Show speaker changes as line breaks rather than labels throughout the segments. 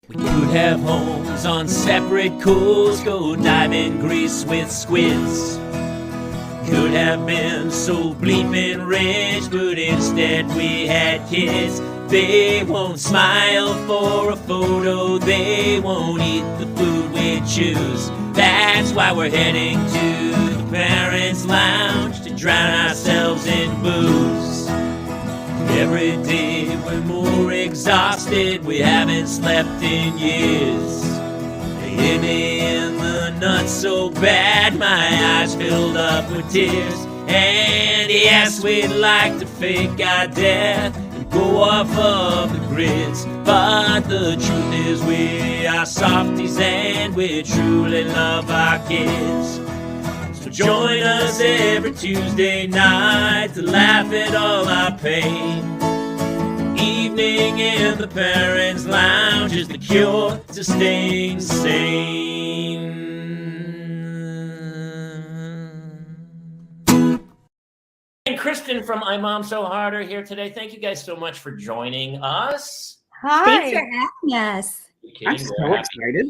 We could have homes on separate coasts, go dive in Greece with squids. Could have been so bleeping rich, but instead we had kids. They won't smile for a photo, they won't eat the food we choose. That's why we're heading to the parents' lounge to drown ourselves in booze. Every day we're more exhausted, we haven't slept in years. They hit me in the nuts so bad, my eyes filled up with tears. And yes, we'd like to fake our death and go off of the grids, but the truth is we are softies and we truly love our kids. So join us every Tuesday night to laugh at all our pain. Evening in the parents' lounge is the cure to staying sane. And Kristin from I Mom So Hard are here today. Thank you guys so much for joining us.
Hi.
Thanks for having us.
I'm so excited.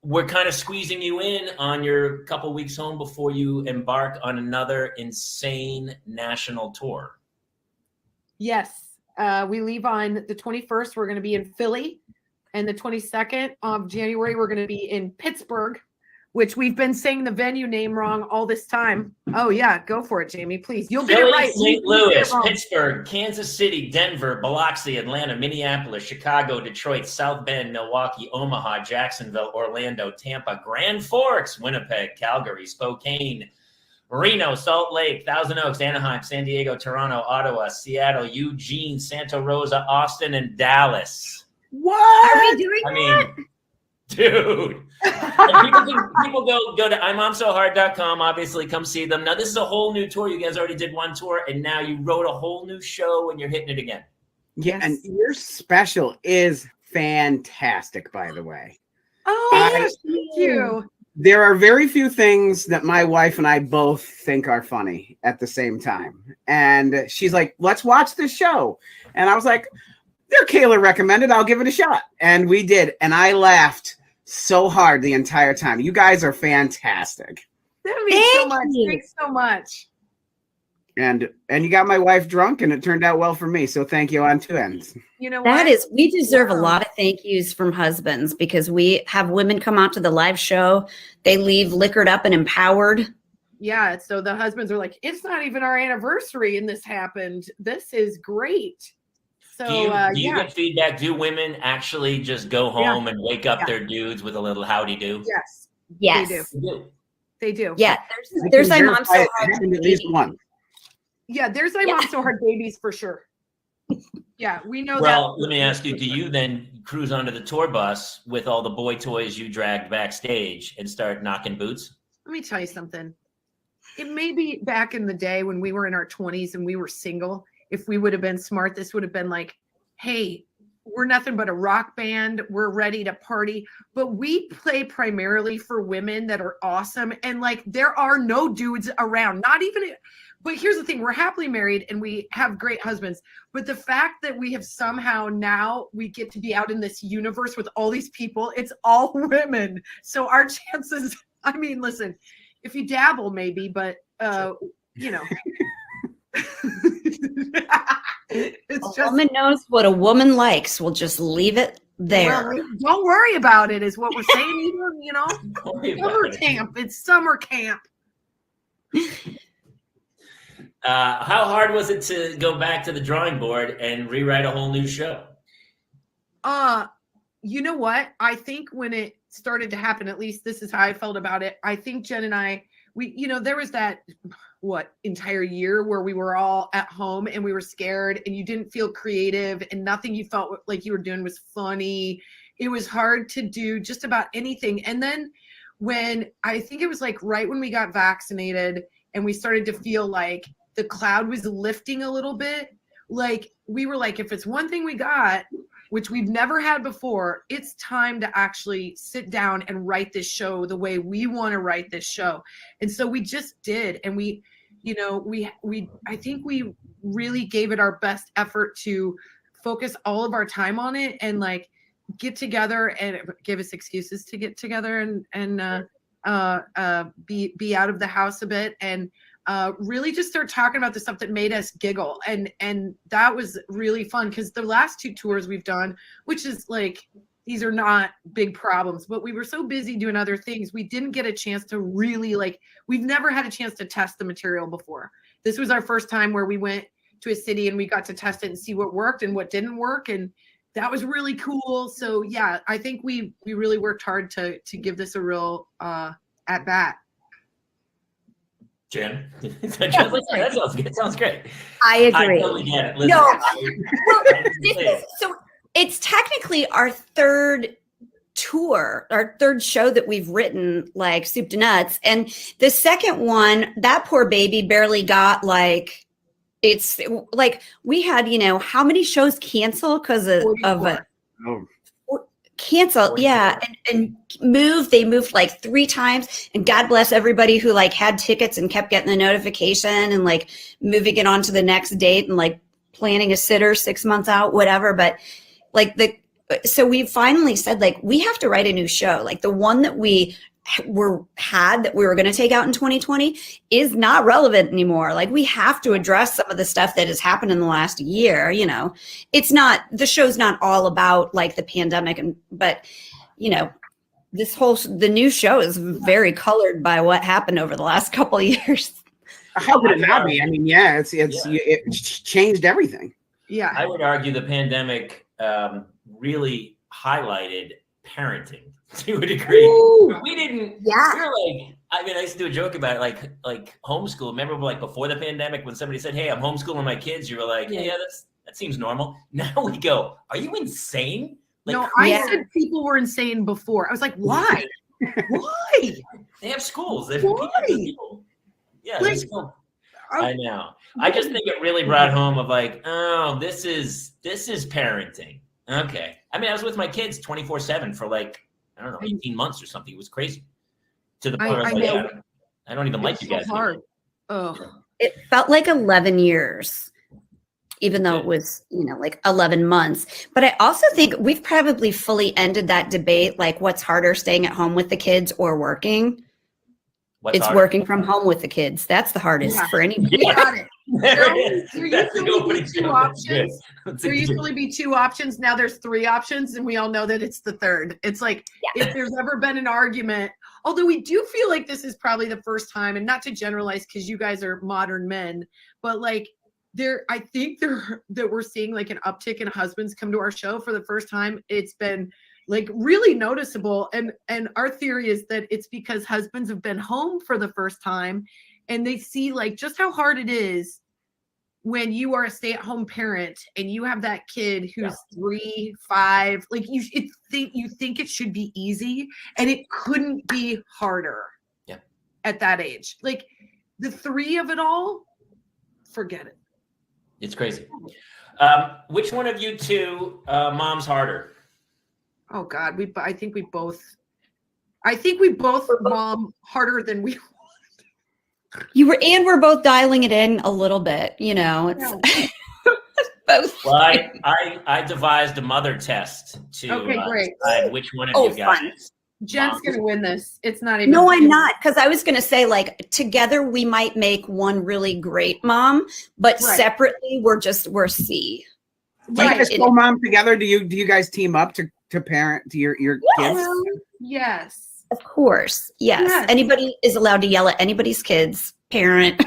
We're kind of squeezing you in on your couple weeks home before you embark on another insane national tour.
Yes. We leave on the 21st. We're going to be in Philly. And the 22nd of January, we're going to be in Pittsburgh, which we've been saying the venue name wrong all this time. Oh, yeah. Go for it, Jamie, please. You'll get
Philly,
it right.
St. Louis, Pittsburgh, Kansas City, Denver, Biloxi, Atlanta, Minneapolis, Chicago, Detroit, South Bend, Milwaukee, Omaha, Jacksonville, Orlando, Tampa, Grand Forks, Winnipeg, Calgary, Spokane, Reno, Salt Lake, Thousand Oaks, Anaheim, San Diego, Toronto, Ottawa, Seattle, Eugene, Santa Rosa, Austin, and Dallas.
What?
Are we doing that?
Dude. And people go to imomsohard.com, obviously come see them. Now this is a whole new tour. You guys already did one tour and now you wrote a whole new show and you're hitting it again.
Yeah, and your special is fantastic, by the way.
Oh, thank you.
There are very few things that my wife and I both think are funny at the same time. And she's like, let's watch this show. And I was like, there, Kayla recommended, I'll give it a shot. And we did. And I laughed so hard the entire time. You guys are fantastic.
That means so much. Thanks so much.
And you got my wife drunk, and it turned out well for me. So thank you on two ends.
You know
That
what?
is, we deserve a lot of thank yous from husbands because we have women come out to the live show. They leave liquored up and empowered.
Yeah. So the husbands are like, it's not even our anniversary and this happened. This is great. So
do you get feedback? Do women actually just go home and wake up their dudes with a little howdy do?
Yes.
Yes.
They do. They do.
Yeah. There's my mom so hard.
At least one.
Yeah, there's my mom so hard babies for sure. Yeah, we know that.
Well, let me ask you, do you then cruise onto the tour bus with all the boy toys you dragged backstage and start knocking boots?
Let me tell you something. It may be back in the day when we were in our 20s and we were single. If we would have been smart, this would have been like, hey, we're nothing but a rock band. We're ready to party. But we play primarily for women that are awesome. And like, there are no dudes around, not even. But here's the thing, we're happily married and we have great husbands. But the fact that we have somehow now we get to be out in this universe with all these people, it's all women. So our chances, I mean, listen, if you dabble maybe, but you know. It's
A woman knows what a woman likes. We'll just leave it there.
Well, don't worry about it is what we're saying. You know, summer camp. It's summer camp.
How hard was it to go back to the drawing board and rewrite a whole new show?
You know what? I think when it started to happen, at least this is how I felt about it. I think Jen and I, there was that entire year where we were all at home and we were scared and you didn't feel creative and nothing you felt like you were doing was funny. It was hard to do just about anything. And then when I think it was like right when we got vaccinated and we started to feel like the cloud was lifting a little bit, like we were like, if it's one thing we got, which we've never had before, it's time to actually sit down and write this show the way we want to write this show. And so we just did. And I think we really gave it our best effort to focus all of our time on it. And like get together and give us excuses to get together and be out of the house a bit and really just start talking about the stuff that made us giggle. And that was really fun because the last 2 tours we've done, which is like, these are not big problems, but we were so busy doing other things. We didn't get a chance to really we've never had a chance to test the material before. This was our first time where we went to a city and we got to test it and see what worked and what didn't work. And that was really cool. So yeah, I think we really worked hard to give this a real at bat.
Jen, that sounds good. Sounds great.
I agree.
I totally get it. Listen,
No, well, so it's technically our third tour, our third show that we've written, like soup to nuts. And the second one, that poor baby barely got it's like we had, how many shows canceled because of a cancel. Yeah. And they moved like 3 times, and God bless everybody who had tickets and kept getting the notification and moving it on to the next date and planning a sitter 6 months out, whatever. But so we finally said we have to write a new show. The one that we that we were going to take out in 2020 is not relevant anymore. We have to address some of the stuff that has happened in the last year. It's not, the show's not all about the pandemic, but the new show is very colored by what happened over the last couple of years.
How could it not be? I mean, yeah, it changed everything.
Yeah.
I would argue the pandemic really highlighted parenting to a degree.
Ooh,
we didn't.
Yeah.
We're I used to do a joke about it, like homeschool. Remember, before the pandemic, when somebody said, "Hey, I'm homeschooling my kids," you were like, "Yeah, that seems normal." Now we go, "Are you insane?"
No, I said people were insane before. I was like, why? Why?
They have schools.
Why?
Yeah, I know. I just think it really brought home of oh, this is parenting. Okay. I mean, I was with my kids 24/7 for I don't know, 18 months or something. It was crazy. To the point where I was I don't even like you guys.
Hard. Oh.
It felt like 11 years, even though it was, 11 months. But I also think we've probably fully ended that debate. What's harder, staying at home with the kids or working? It's harder? Working from home with the kids. That's the hardest for anybody.
You got it. There
used
to be 2 options. Now there's 3 options, and we all know that it's the third. It's if there's ever been an argument, although we do feel like this is probably the first time, and not to generalize because you guys are modern men, but I think that we're seeing an uptick in husbands come to our show for the first time. It's been really noticeable. And our theory is that it's because husbands have been home for the first time and they see just how hard it is when you are a stay-at-home parent and you have that kid who's 3, 5, you think it should be easy, and it couldn't be harder at that age. The 3 of it all, forget it.
It's crazy. Which one of you 2 moms harder?
Oh God, I think we both mom harder than we want.
We're both dialing it in a little bit, it's both.
Well, I devised a mother test to decide which one of you guys.
Fun.
Jen's going to win this. It's not even.
No, I'm not. Because I was going to say, together we might make one really great mom, but separately we're C.
Do you guys co-mom together? Do you guys team up to parent to your kids?
Yes.
Of course. Yes. Anybody is allowed to yell at anybody's kids, parent.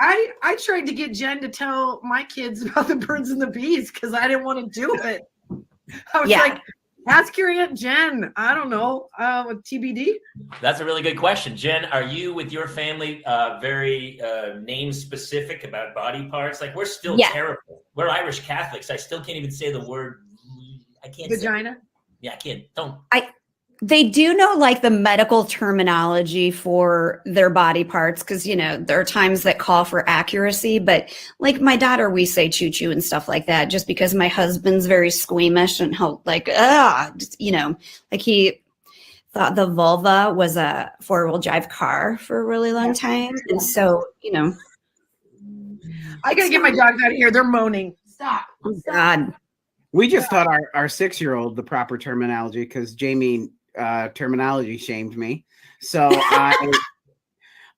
I tried to get Jen to tell my kids about the birds and the bees because I didn't want to do it. I was ask your Aunt Jen. I don't know. TBD.
That's a really good question. Jen, are you with your family very name specific about body parts? We're still terrible. We're Irish Catholics. I still can't even say the word. I can't.
Vagina?
I can't. Don't.
They do know the medical terminology for their body parts because, there are times that call for accuracy. But my daughter, we say choo-choo and stuff like that just because my husband's very squeamish and he'll he thought the vulva was a 4-wheel drive car for a really long time. And so,
I got to get my dogs out of here. They're moaning. Stop.
Oh, God.
We just taught our 6-year-old the proper terminology because Jamie terminology shamed me. So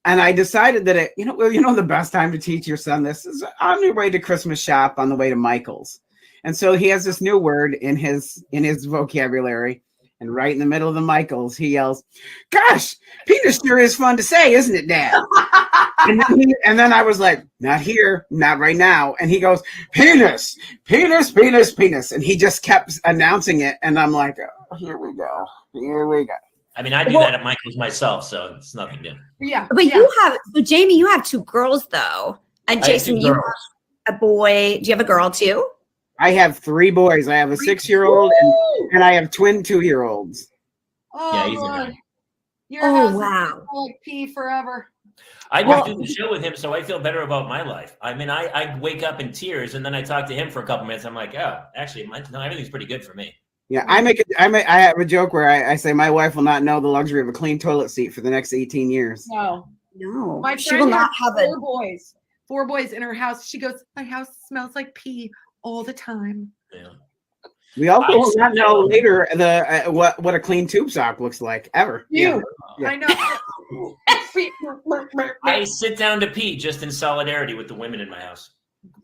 I decided that the best time to teach your son this is on your way to Christmas shop on the way to Michael's. And so he has this new word in his vocabulary. And right in the middle of the Michael's, he yells, "Gosh, penis sure is fun to say, isn't it, Dad?" and then I was like, "Not here, not right now." And he goes, "Penis, penis, penis, penis." And he just kept announcing it. And I'm like, oh, here we go. Here we go.
I mean, I do that at Michael's myself, so it's nothing new.
Yeah.
But Jamie, you have 2 girls though. And Jason, you have a boy. Do you have a girl too?
I have 3 boys. I have a 6-year-old and I have twin 2-year-olds.
Oh,
yeah, he's
Lord.
in
Your house is
wow.
like pee forever.
I just do the show with him, so I feel better about my life. I mean, I wake up in tears, and then I talk to him for a couple minutes. I'm like, oh, actually, everything's pretty good for me.
Yeah, I have a joke where I say my wife will not know the luxury of a clean toilet seat for the next 18 years.
No. My
she will not have
4 boys. 4 boys in her house. She goes, "My house smells like pee all the time."
Yeah.
We also will not know later what a clean tube sock looks like ever.
Yeah.
I
know.
I sit down to pee just in solidarity with the women in my house.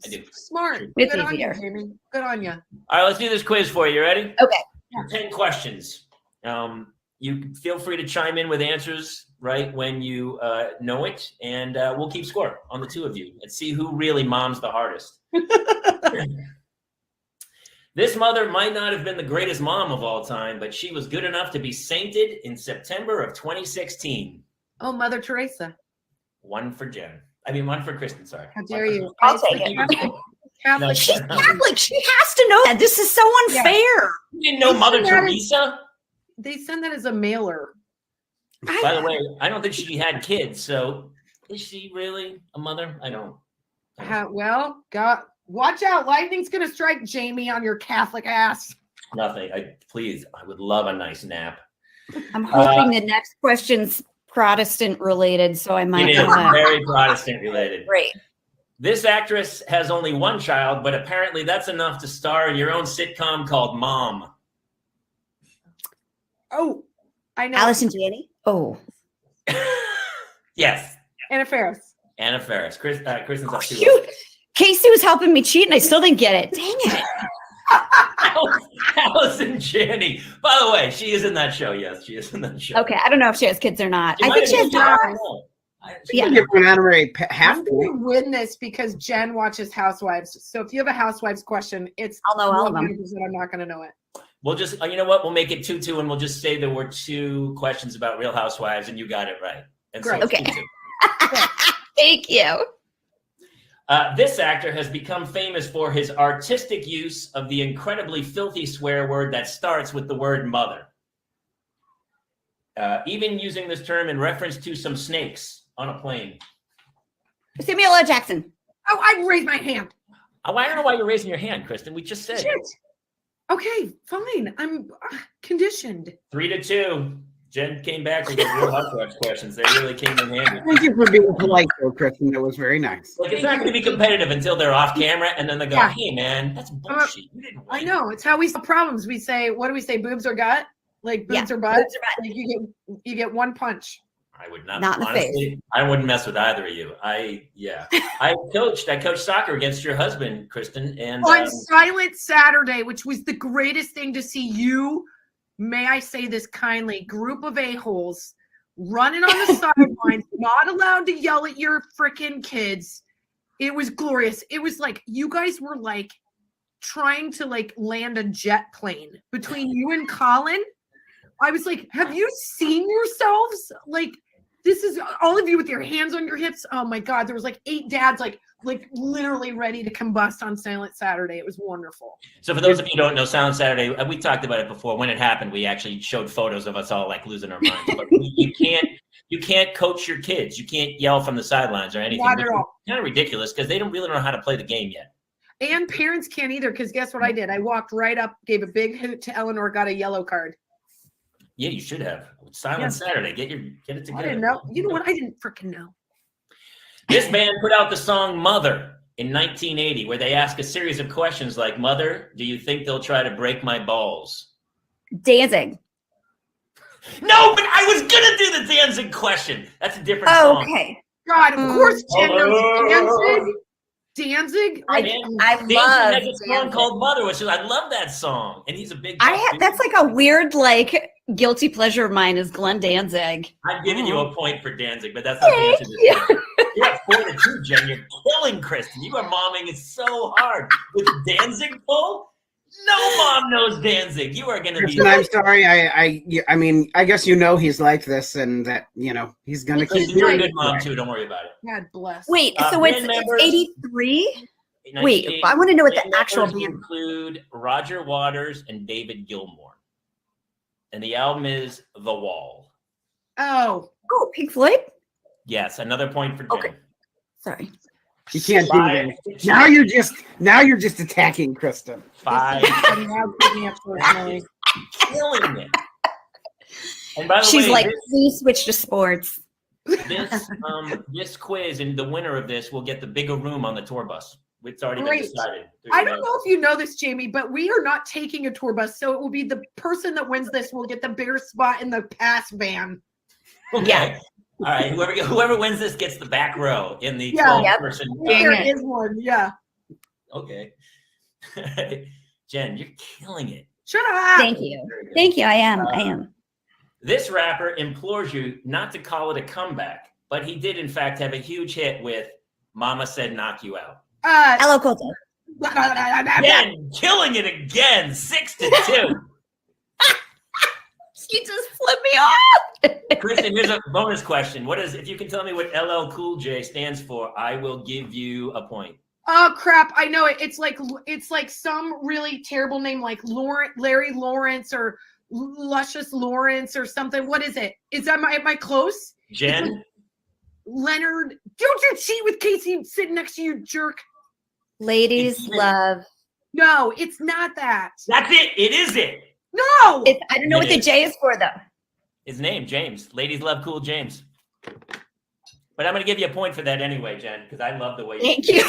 I do.
Smart.
It's
Good
easier.
on you, Jamie. Good on you.
All right, let's do this quiz for you. You ready?
Okay.
10 questions. You feel free to chime in with answers right when you know it, and we'll keep score on the 2 of you. Let's see who really moms the hardest. This mother might not have been the greatest mom of all time, but she was good enough to be sainted in September of 2016.
Oh, Mother Teresa.
1 for Jen. I mean, 1 for Kristen, sorry.
How dare you?
I'll take it.
Catholic.
No,
She's Catholic. She has to know that. This is so unfair.
You didn't know Mother Teresa?
They send that as a mailer.
By the way, I don't think she had kids, so is she really a mother? I don't.
Well, God, watch out. Lightning's going to strike Jamie on your Catholic ass.
Nothing. Please, I would love a nice nap.
I'm hoping the next question's Protestant related, so I might
It is
have
very Protestant related.
Great.
This actress has only 1 child, but apparently that's enough to star in your own sitcom called Mom.
Oh, I know.
Alice and Janney? Oh.
Yes.
Anna Faris.
Anna Faris. Kristen's up to
Shoot. Casey was helping me cheat and I still didn't get it. Dang it.
Allison Janney. By the way, she is in that show. Yes, she is in that show.
Okay, I don't know if she has kids or not.
She
I think she has daughters.
Yeah. Give her an honorary half
I'm going to win this because Jen watches Housewives. So if you have a Housewives question,
I'll know all of them.
100% I'm not going to know it.
We'll just, you know what? We'll make it 2-2, and we'll just say there were 2 questions about Real Housewives, and you got it right. And
Great.
So
Okay.
2-2.
Thank you.
This actor has become famous for his artistic use of the incredibly filthy swear word that starts with the word mother. Even using this term in reference to some snakes on a plane.
Samuel L. Jackson.
Oh, I raised my hand.
I don't know why you're raising your hand, Kristen. We just said.
Shit. Okay, fine. I'm conditioned.
3-2. Jen came back with the Real Housewives questions. They really came in handy.
Thank you for being polite, though, Kristen. That was very nice.
Like, it's not going to be competitive until they're off camera, and then they go, hey, man, that's bullshit. You didn't win.
I know. It's how we solve problems. We say, what do we say, boobs or gut? Like boobs or butt?
Boobs or butt.
Like you get 1 punch.
I would not
in the
honestly, I wouldn't mess with either of you. I coached soccer against your husband, Kristen, and
on Silent Saturday, which was the greatest thing to see you, may I say this kindly, group of a-holes running on the sidelines, not allowed to yell at your freaking kids. It was glorious. It was like you guys were like trying to like land a jet plane between you and Colin. I was like, have you seen yourselves? Like, this is all of you with your hands on your hips. Oh my God. There was like 8 dads, like literally ready to combust on Silent Saturday. It was wonderful.
So for those of you who don't know, Silent Saturday, we talked about it before. When it happened, we actually showed photos of us all like losing our minds. But you can't coach your kids. You can't yell from the sidelines or anything.
Not at all.
Kind of ridiculous because they don't really know how to play the game yet.
And parents can't either, because guess what I did? I walked right up, gave a big hoot to Eleanor, got a yellow card.
Yeah, you should have. Silent Saturday. Get it together.
I didn't know. You know what? I didn't freaking know.
This band put out the song Mother in 1980, where they ask a series of questions like, Mother, do you think they'll try to break my balls?
Danzig.
No, but I was gonna do the Danzig question. That's a different song.
Okay.
God, of course, Jen knows Danzig.
I
Danzig
love
has a song
Danzig.
called Mother, which is, I love that song, and he's a big.
That's like a weird, like, guilty pleasure of mine is Glenn Danzig.
I'm giving you a point for Danzig, but that's not the answer to this question. You're at 4-2, Jen. You're killing Kristin. You are momming it so hard with the Danzig pull. No mom knows Danzig. You are going to be.
Kristin, I'm sorry. I mean, I guess he's like this, and that he's going to keep.
You're a good mom too. Don't worry about it.
God bless.
Wait, so it's 83? Wait, I want to know what the actual band
include Roger Waters and David Gilmour. And the album is The Wall.
Oh,
Pink Floyd?
Yes, another point for Jen.
Okay. Sorry.
You can't do that. Now you're just attacking Kristin.
5. Killing it. And by the
She's
way,
like, please switch to sports.
this quiz and the winner of this will get the bigger room on the tour bus. It's already been decided.
I don't know if you know this, Jamie, but we are not taking a tour bus, so it will be the person that wins this will get the bigger spot in the pass van.
Okay.
Yeah.
All right. Whoever wins this gets the back row in the 12-person.
There is one. Yeah.
Okay. Jen, you're killing it.
Shut up.
Thank you. Thank you. I am.
This rapper implores you not to call it a comeback, but he did in fact have a huge hit with "Mama Said Knock You Out."
Hello, Coulter.
Jen, killing it again, 6-2.
You just flipped me off.
Kristin, here's a bonus question. If you can tell me what LL Cool J stands for, I will give you a point.
Oh crap! I know it. It's like some really terrible name, like Larry Lawrence or Luscious Lawrence or something. What is it? Am I close?
Jen?
Leonard. Don't you cheat with Casey sitting next to you, jerk.
Ladies love.
No, it's not that.
That's it. It is it.
No.
I don't know what the J is for, though.
His name, James. Ladies love Cool James. But I'm going to give you a point for that anyway, Jen, because I love the way
Thank you.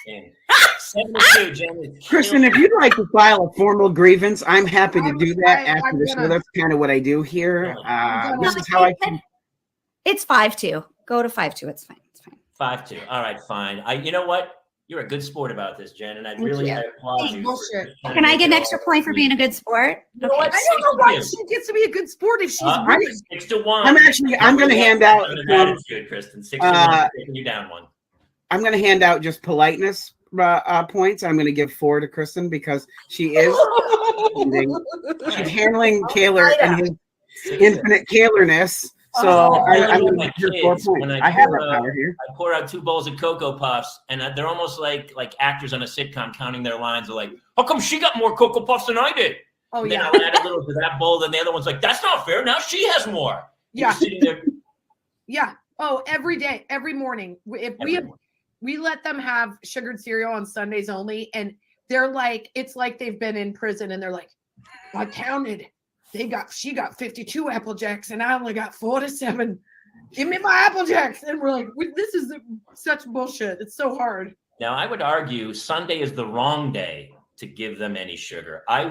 7-2, Jen.
Kristin, if you'd like to file a formal grievance, I'm happy to do that after the show. That's kind of what I do here. This is how I can.
It's 5-2. Go to 5-2. It's fine. It's fine.
5-2. All right, fine. You know what? You're a good sport about this, Jen, and I applaud you.
Can
I get an extra point for being a good sport?
You know what?
I don't know why she gets to be a good sport if she's winning.
6-1.
I'm going to hand out.
Attitude, Kristin. 6-1. Taking you down one.
I'm going to hand out just politeness points. I'm going to give 4 to Kristin because she is she's handling Kaler and his infinite Kalerness. So I'm going to give 4 points. I have that power here.
I pour out 2 bowls of Cocoa Puffs, and they're almost like actors on a sitcom counting their lines. They're like, how come she got more Cocoa Puffs than I did?
Oh,
and
yeah.
Then I'll add a little to that bowl, then the other one's like, that's not fair. Now she has more.
Yeah.
Sitting there.
Yeah. Oh, every day, every morning. We let them have sugared cereal on Sundays only, and they're like, it's like they've been in prison, and they're like, I counted. She got 52 Apple Jacks, and I only got 47. Give me my Apple Jacks. And we're like, this is such bullshit. It's so hard.
Now, I would argue Sunday is the wrong day to give them any sugar. I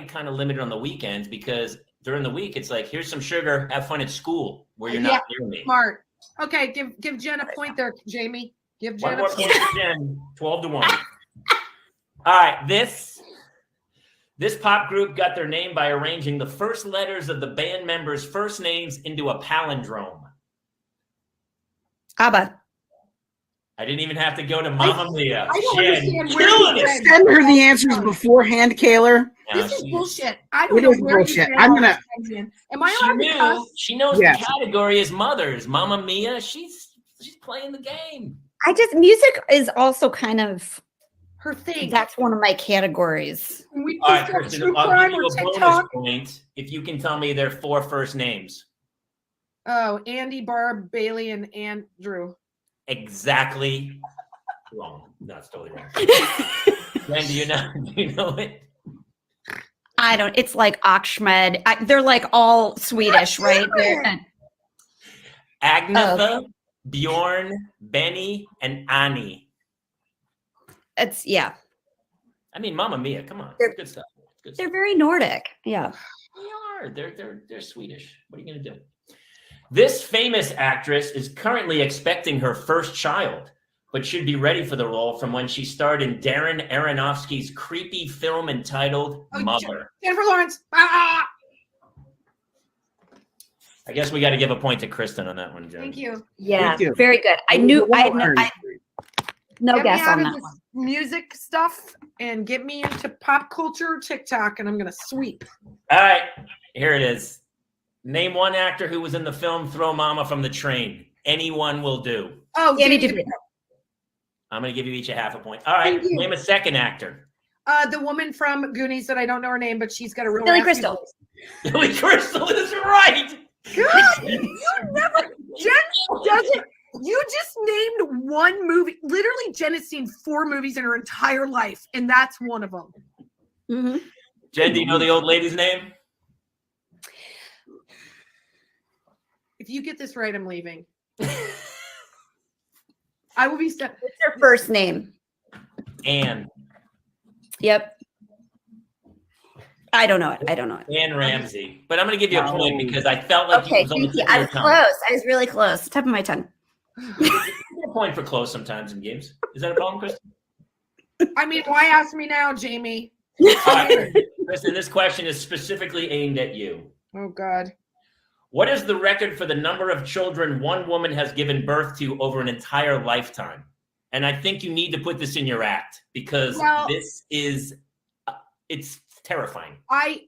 kind of limit it on the weekends because during the week, it's like, here's some sugar. Have fun at school where you're not near me.
Smart. Okay, give Jen a point there, Jamie. Give Jen a point.
Jen, 12-1. All right, This pop group got their name by arranging the first letters of the band members' first names into a palindrome.
ABBA.
I didn't even have to go to Mamma Mia.
I don't understand
killing it.
Send her the answers beforehand, Kaler.
This is bullshit. I don't know where
bullshit.
you
I'm gonna.
Am I allowed to cuss?
She knows the category is mothers. Mamma Mia. She's playing the game.
Music is also kind of
her thing.
That's one of my categories.
We
All right, Kristin, I'll give you a bonus point if you can tell me their 4 first names.
Oh, Andy, Barb, Bailey, and Andrew.
Exactly wrong. No, it's totally wrong. Jen, do you know it?
I don't. It's like Ahmed. They're like all Swedish, right?
Agnetha, Bjorn, Benny, and Annie.
It's yeah.
I mean, Mamma Mia. Come on,
They're-
good stuff. Good
They're
stuff.
very Nordic. Yeah.
They are. They're Swedish. What are you gonna do? This famous actress is currently expecting her first child, but should be ready for the role from when she starred in Darren Aronofsky's creepy film entitled Mother.
Jennifer Lawrence. Ah!
I guess we got to give a point to Kristen on that one, Jen.
Thank you.
Yeah.
too.
Very good. I knew I had no
Get me
guess
out
on
of
that
this
one.
music stuff and get me into pop culture TikTok, and I'm gonna sweep.
All right, here it is. Name one actor who was in the film Throw Mama from the Train. Anyone will do.
Oh,
Danny
Danny
DeVito.
I'm going to give you each a half a point. All right,
Thank you.
name a second actor.
the woman from Goonies that I don't know her name, but she's got a real
Billy
nasty
Crystal.
voice.
Billy Crystal is right.
God, you never. Jen doesn't. You just named one movie. Literally, Jen has seen 4 movies in her entire life, and that's one of them.
Mm-hmm.
Jen, do you know the old lady's name?
If you get this right, I'm leaving. I will be stuck.
What's her first name?
Anne.
Yep. I don't know it.
Anne Ramsey. But I'm going to give you a point because I felt like
Okay,
it was on the
thank you.
tip of
I
your
was
tongue.
close. I was really close. Tip of my tongue.
A point for close sometimes in games. Is that a problem, Kristen?
I mean, why ask me now, Jamie?
All right. Kristen, this question is specifically aimed at you.
Oh God.
What is the record for the number of children one woman has given birth to over an entire lifetime? And I think you need to put this in your act because this is, it's terrifying.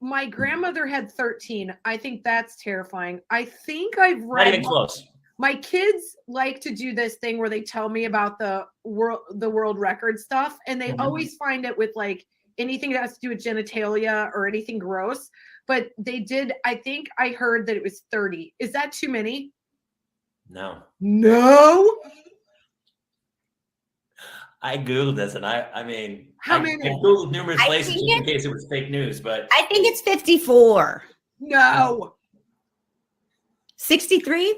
My grandmother had 13. I think that's terrifying. I think I've read.
Not even close.
My kids like to do this thing where they tell me about the world record stuff, and they always find it with like anything that has to do with genitalia or anything gross. But they did. I think I heard that it was 30. Is that too many?
No.
No.
I Googled this, and I mean,
How
I
many?
Googled numerous
I
places
think
just in case it was fake news, but
I think it's 54.
No.
63?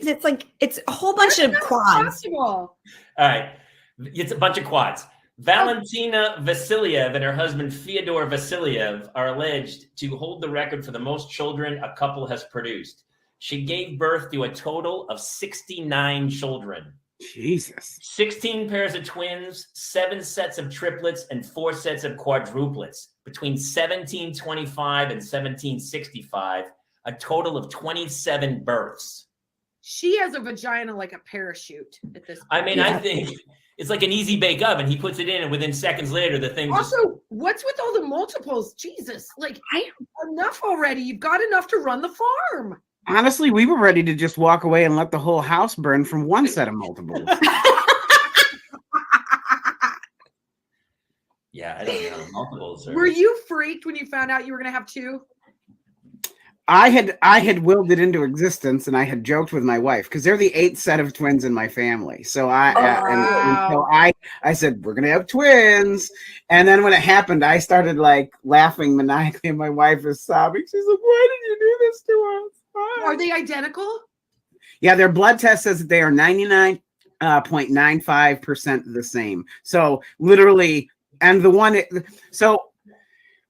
It's a whole bunch of quads.
Possible.
all right. It's a bunch of quads. Valentina Vasilyev and her husband Fyodor Vasilyev are alleged to hold the record for the most children a couple has produced. She gave birth to a total of 69 children.
Jesus.
16 pairs of twins, 7 sets of triplets, and 4 sets of quadruplets. Between 1725 and 1765, a total of 27 births.
She has a vagina like a parachute at this point.
I mean, I think it's like an easy bake oven. He puts it in, and within seconds later, the thing
Also, what's with all the multiples? Jesus, like enough already. You've got enough to run the farm.
Honestly, we were ready to just walk away and let the whole house burn from one set of multiples.
Yeah, I don't know. Multiples.
Were you freaked when you found out you were going to have 2?
I had willed it into existence, and I had joked with my wife because they're the 8th set of twins in my family. So and so I said we're gonna have twins, and then when it happened, I started like laughing maniacally, and my wife is sobbing. She's like, "Why did you do this to us?" Why?
Are they identical?
Yeah, their blood test says that they are 99.95% the same. So literally, and the one so.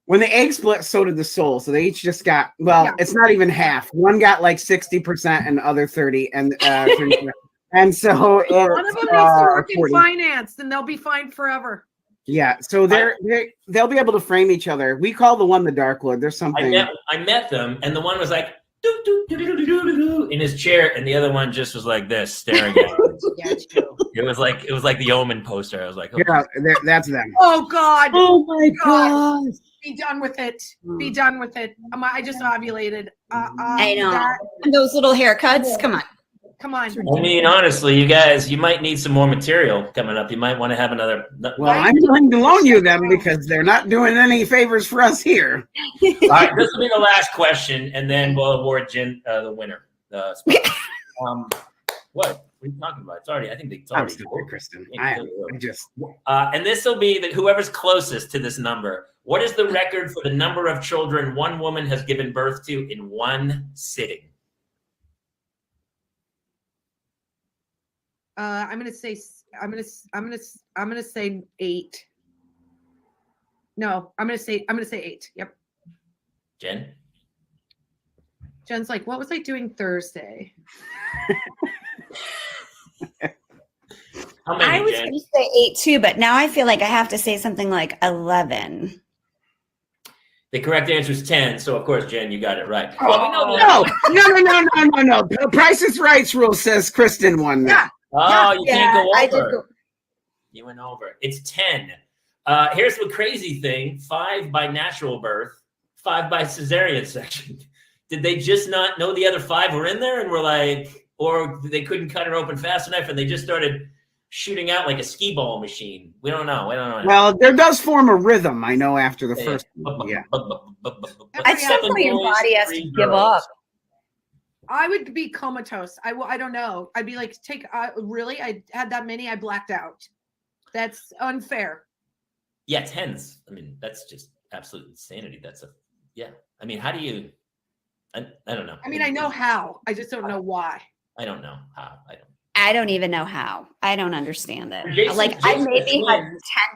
When the egg split, so did the soul. So they each just got, it's not even half. One got like 60% and the other 30. And 30%. And so
One of them needs to work in finance, then they'll be fine forever.
Yeah. So they'll be able to frame each other. We call the one the Dark Lord. There's something.
I met them, and the one was like in his chair, and the other one just was like this, staring at him. It was like the Omen poster. I was like,
yeah, that's them.
Oh God!
Oh my God!
Be done with it. Be done with it. I just ovulated.
I know. And those little haircuts. Come on.
Come on.
I mean, honestly, you guys, you might need some more material coming up. You might want to have another.
Well, I'm willing to loan you them because they're not doing any favors for us here.
All right, this will be the last question, and then we'll award Jen the winner. What? What are you talking about? It's already. I think it's already.
Kristen.
And this will be that whoever's closest to this number. What is the record for the number of children one woman has given birth to in one sitting?
I'm gonna say 8. No, I'm gonna say 8. Yep.
Jen?
Jen's like, what was I doing Thursday?
How many,
I was
Jen?
going to say 8 too, but now I feel like I have to say something like 11.
The correct answer is 10. So, of course, Jen, you got it right.
Oh,
Well, we know that.
No. The Price is Right rule says Kristin won that.
Oh, you can't go over.
I did go.
You went over. It's 10. Here's the crazy thing: 5 by natural birth, 5 by cesarean section. Did they just not know the other 5 were in there and were like, or they couldn't cut her open fast enough and they just started shooting out like a skee ball machine? We don't know.
Well, there does form a rhythm, I know, after the first one. Yeah.
At some point, your body has to give up.
I would be comatose. I don't know. I'd be like, really? I had that many. I blacked out. That's unfair.
Yeah, 10s. I mean, that's just absolute insanity. I mean, how do you? I don't know.
I mean, I know how. I just don't know why.
I don't know how.
I don't even know how. I don't understand it.
Jason,
I maybe had 10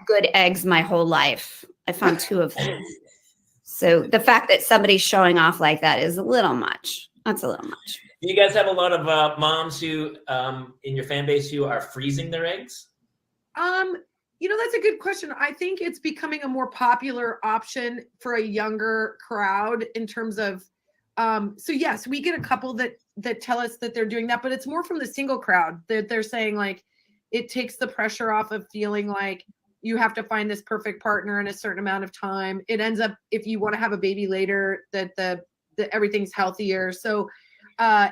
good eggs my whole life. I found 2 of them. So the fact that somebody's showing off like that is a little much. That's a little much.
Do you guys have a lot of moms who, in your fan base, who are freezing their eggs?
That's a good question. I think it's becoming a more popular option for a younger crowd in terms of, so yes, we get a couple that tell us that they're doing that, but it's more from the single crowd that they're saying like, it takes the pressure off of feeling like you have to find this perfect partner in a certain amount of time. It ends up, if you want to have a baby later, that everything's healthier. So I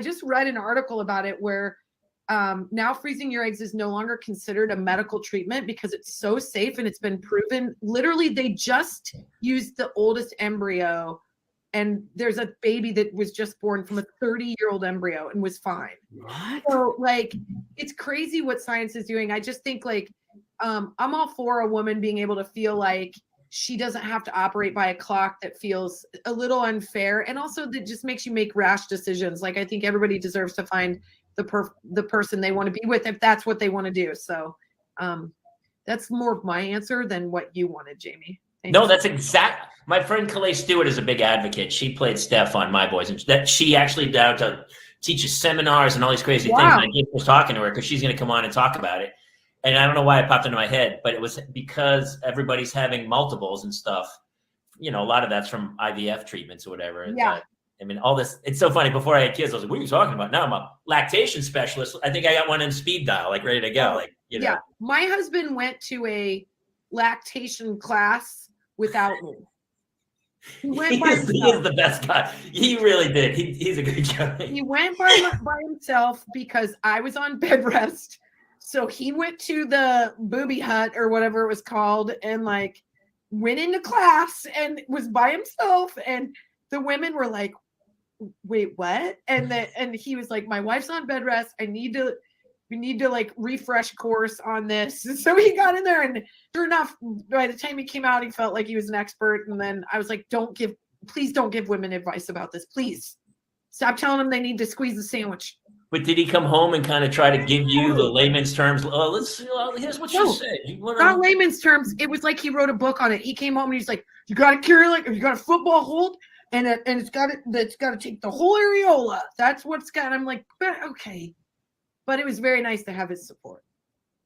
just read an article about it where now freezing your eggs is no longer considered a medical treatment because it's so safe and it's been proven. Literally, they just used the oldest embryo, and there's a baby that was just born from a 30-year-old embryo and was fine.
What?
So like, it's crazy what science is doing. I just think like, I'm all for a woman being able to feel like she doesn't have to operate by a clock that feels a little unfair. And also that just makes you make rash decisions. Like, I think everybody deserves to find the person they want to be with if that's what they want to do. So that's more of my answer than what you wanted, Jamie. Thanks.
No, that's exact. My friend Calais Stewart is a big advocate. She played Steph on My Boys, and that she actually down to teaches seminars and all these crazy things. And I was talking to her because she's going to come on and talk about it. And I don't know why it popped into my head, but it was because everybody's having multiples and stuff. A lot of that's from IVF treatments or whatever.
Yeah.
I mean, all this, it's so funny. Before I had kids, I was like, what are you talking about? Now I'm a lactation specialist. I think I got one in speed dial, like ready to go. Like,
Yeah. My husband went to a lactation class without me. He is
the best guy. He really did. He's a good guy.
He went by himself because I was on bed rest. So he went to the booby hut or whatever it was called and like went into class and was by himself. And the women were like, wait, what? And he was like, my wife's on bed rest. We need to like refresh course on this. And so he got in there, and sure enough, by the time he came out, he felt like he was an expert. And then I was like, please don't give women advice about this. Please stop telling them they need to squeeze the sandwich.
But did he come home and kind of try to give you the layman's terms? Here's what you said.
Not layman's terms. It was like he wrote a book on it. He came home and he's like, you got to carry you got a football hold, and it's got to take the whole areola. That's what's got. I'm like, okay. But it was very nice to have his support.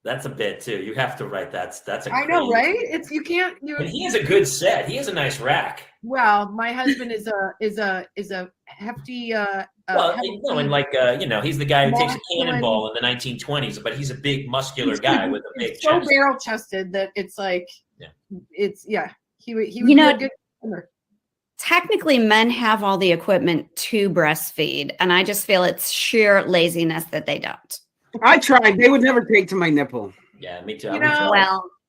That's a bit too. You have to write that. That's a.
I know, right? It's you can't.
And he has a good set. He has a nice rack.
Well, my husband is a hefty.
He's the guy who takes a cannonball in the 1920s, but he's a big muscular guy with a big chest.
So barrel chested that it's like, he would be a good swimmer.
Technically, men have all the equipment to breastfeed, and I just feel it's sheer laziness that they don't.
I tried. They would never take to my nipple.
Yeah, me too.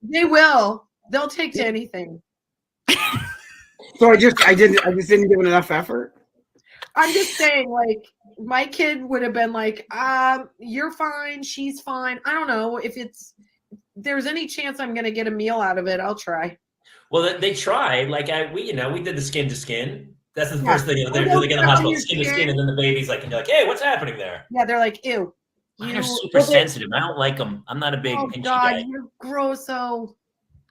They will. They'll take to anything.
So I just didn't give it enough effort.
I'm just saying, like, my kid would have been like, you're fine, she's fine. I don't know if there's any chance I'm gonna get a meal out of it, I'll try.
Well, they try. Like we did the skin to skin. That's the first thing they're doing in the hospital, skin to skin, and then the baby's like, and you're like, hey, what's happening there?
Yeah, they're like, ew.
Mine are super sensitive. I don't like them. I'm not a big pinchy guy.
You're gross.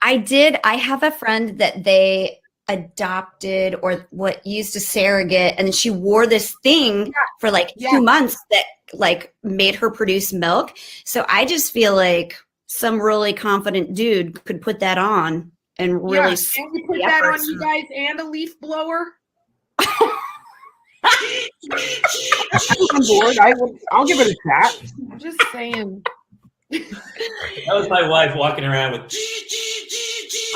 I have a friend that they adopted or what used a surrogate, and she wore this thing for like 2 months that like made her produce milk. So I just feel like some really confident dude could put that on and really
and we put that on you guys and a leaf blower.
On board. I'll give it a shot.
I'm just saying.
That was my wife walking around with.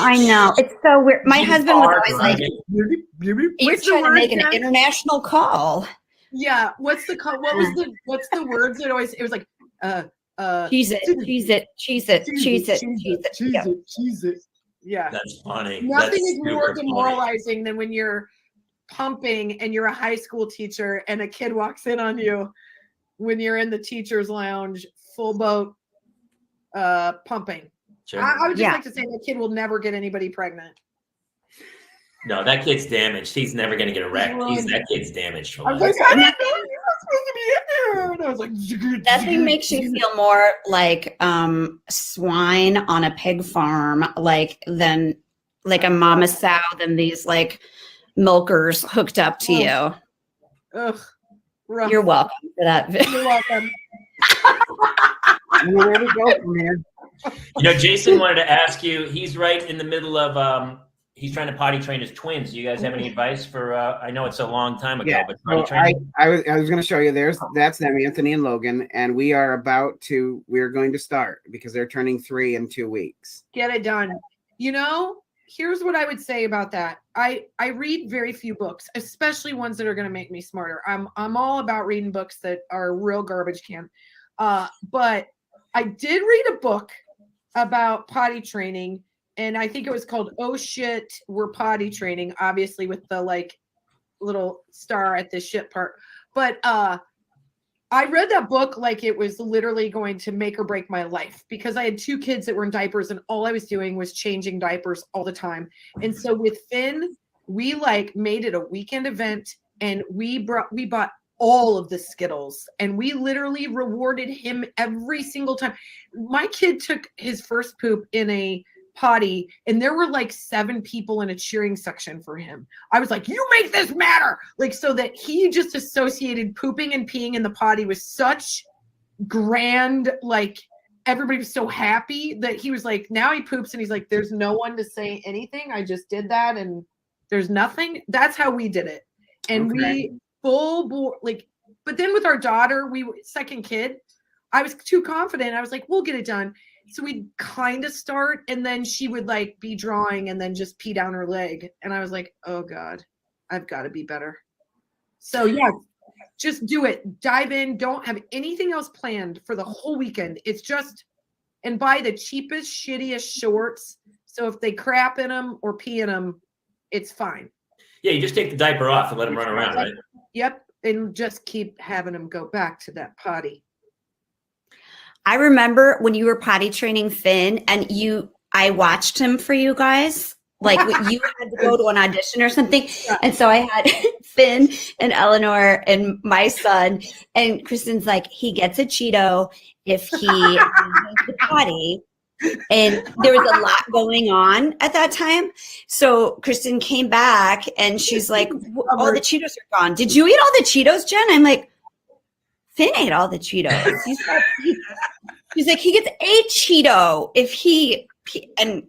I know. It's so weird. My husband was always like,
What's
trying
the
to make
word,
an
Jen?
international call.
Yeah. What's the words that always, it was like,
Cheese it, cheese it, cheese it, cheese it,
cheese it. Yeah.
That's funny.
Nothing is
That's
more
super funny.
demoralizing than when you're pumping and you're a high school teacher and a kid walks in on you when you're in the teacher's lounge, full boat, pumping.
Sure.
I would just like to say that kid will never get anybody pregnant.
No, that kid's damaged. He's never going to get erect. That kid's damaged.
I was like, I didn't know you were supposed to be in there. And I was like,
Nothing makes you feel more like swine on a pig farm, than like a mama sow than these like milkers hooked up to you.
Ugh. Rough.
You're welcome for that.
You're welcome.
Where to go from here?
You know, Jason wanted to ask you. He's right in the middle of. He's trying to potty train his twins. Do you guys have any advice for? I know it's a long time ago, but potty training.
I was going to show you. That's them, Anthony and Logan, and we're going to start because they're turning 3 in 2 weeks.
Get it done. You know, here's what I would say about that. I read very few books, especially ones that are going to make me smarter. I'm all about reading books that are real garbage can. But I did read a book about potty training, and I think it was called "Oh Shit, We're Potty Training," obviously with the like little star at the shit part. But I read that book like it was literally going to make or break my life because I had 2 kids that were in diapers and all I was doing was changing diapers all the time. And so with Finn, we like made it a weekend event and we bought all of the Skittles and we literally rewarded him every single time. My kid took his first poop in a potty and there were like 7 people in a cheering section for him. I was like, you make this matter, like, so that he just associated pooping and peeing in the potty with such grand, like everybody was so happy that he was like, now he poops and he's like, there's no one to say anything, I just did that and there's nothing. That's how we did it. And we full bore, like, but then with our daughter, second kid, I was too confident. I was like, we'll get it done. So we'd kind of start and then she would like be drawing and then just pee down her leg. And I was like, oh God, I've got to be better. So yeah, just do it. Dive in. Don't have anything else planned for the whole weekend. It's just, and buy the cheapest, shittiest shorts. So if they crap in them or pee in them, it's fine.
Yeah, you just take the diaper off and let them run around, right?
Yep. And just keep having them go back to that potty.
I remember when you were potty training Finn and I watched him for you guys. Like you had to go to an audition or something. Yeah. And so I had Finn and Eleanor and my son, and Kristen's like, he gets a Cheeto if he uses the potty. And there was a lot going on at that time. So Kristen came back and she's like, all the Cheetos are gone. Did you eat all the Cheetos, Jen? I'm like, Finn ate all the Cheetos. She's like, he gets a Cheeto if and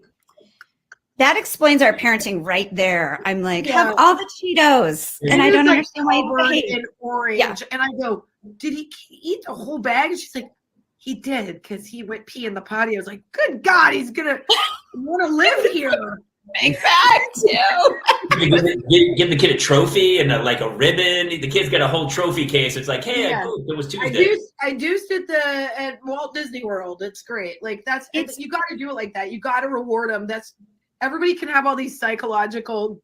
that explains our parenting right there. I'm like, have all the Cheetos. And I don't understand why he ate
and orange. Yeah. And I go, did he eat the whole bag? And she's like, he did, because he went pee in the potty. I was like, good God, he's going to want to live here.
Big fact, too.
Give the kid a trophy and a ribbon. The kid's got a whole trophy case. It's like, hey, I pooped. It was Tuesday.
I deuced at Walt Disney World. It's great. Like you got to do it like that. You got to reward them. Everybody can have all these psychological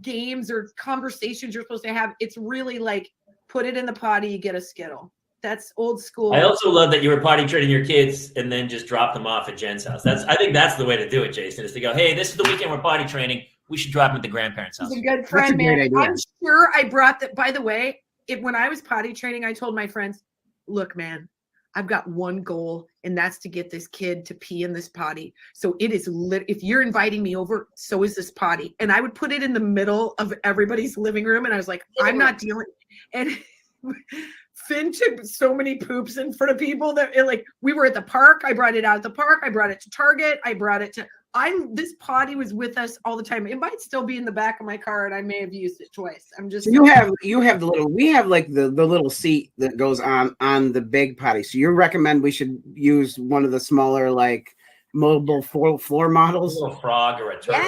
games or conversations you're supposed to have. It's really like, put it in the potty, you get a Skittle. That's old school.
I also love that you were potty training your kids and then just drop them off at Jen's house. I think that's the way to do it, Jason, is to go, hey, this is the weekend we're potty training. We should drop them at the grandparents' house.
He's a good friend, man. I'm sure I brought that. By the way, when I was potty training, I told my friends, look, man, I've got one goal, and that's to get this kid to pee in this potty. So it is if you're inviting me over, so is this potty. And I would put it in the middle of everybody's living room. And I was like, I'm not dealing. And Finn took so many poops in front of people that we were at the park. I brought it out at the park. I brought it to Target. I brought it to, this potty was with us all the time. It might still be in the back of my car, and I may have used it twice. I'm just.
You have the little. We have like the little seat that goes on the big potty. So you recommend we should use one of the smaller like mobile floor models?
A little frog or a turtle.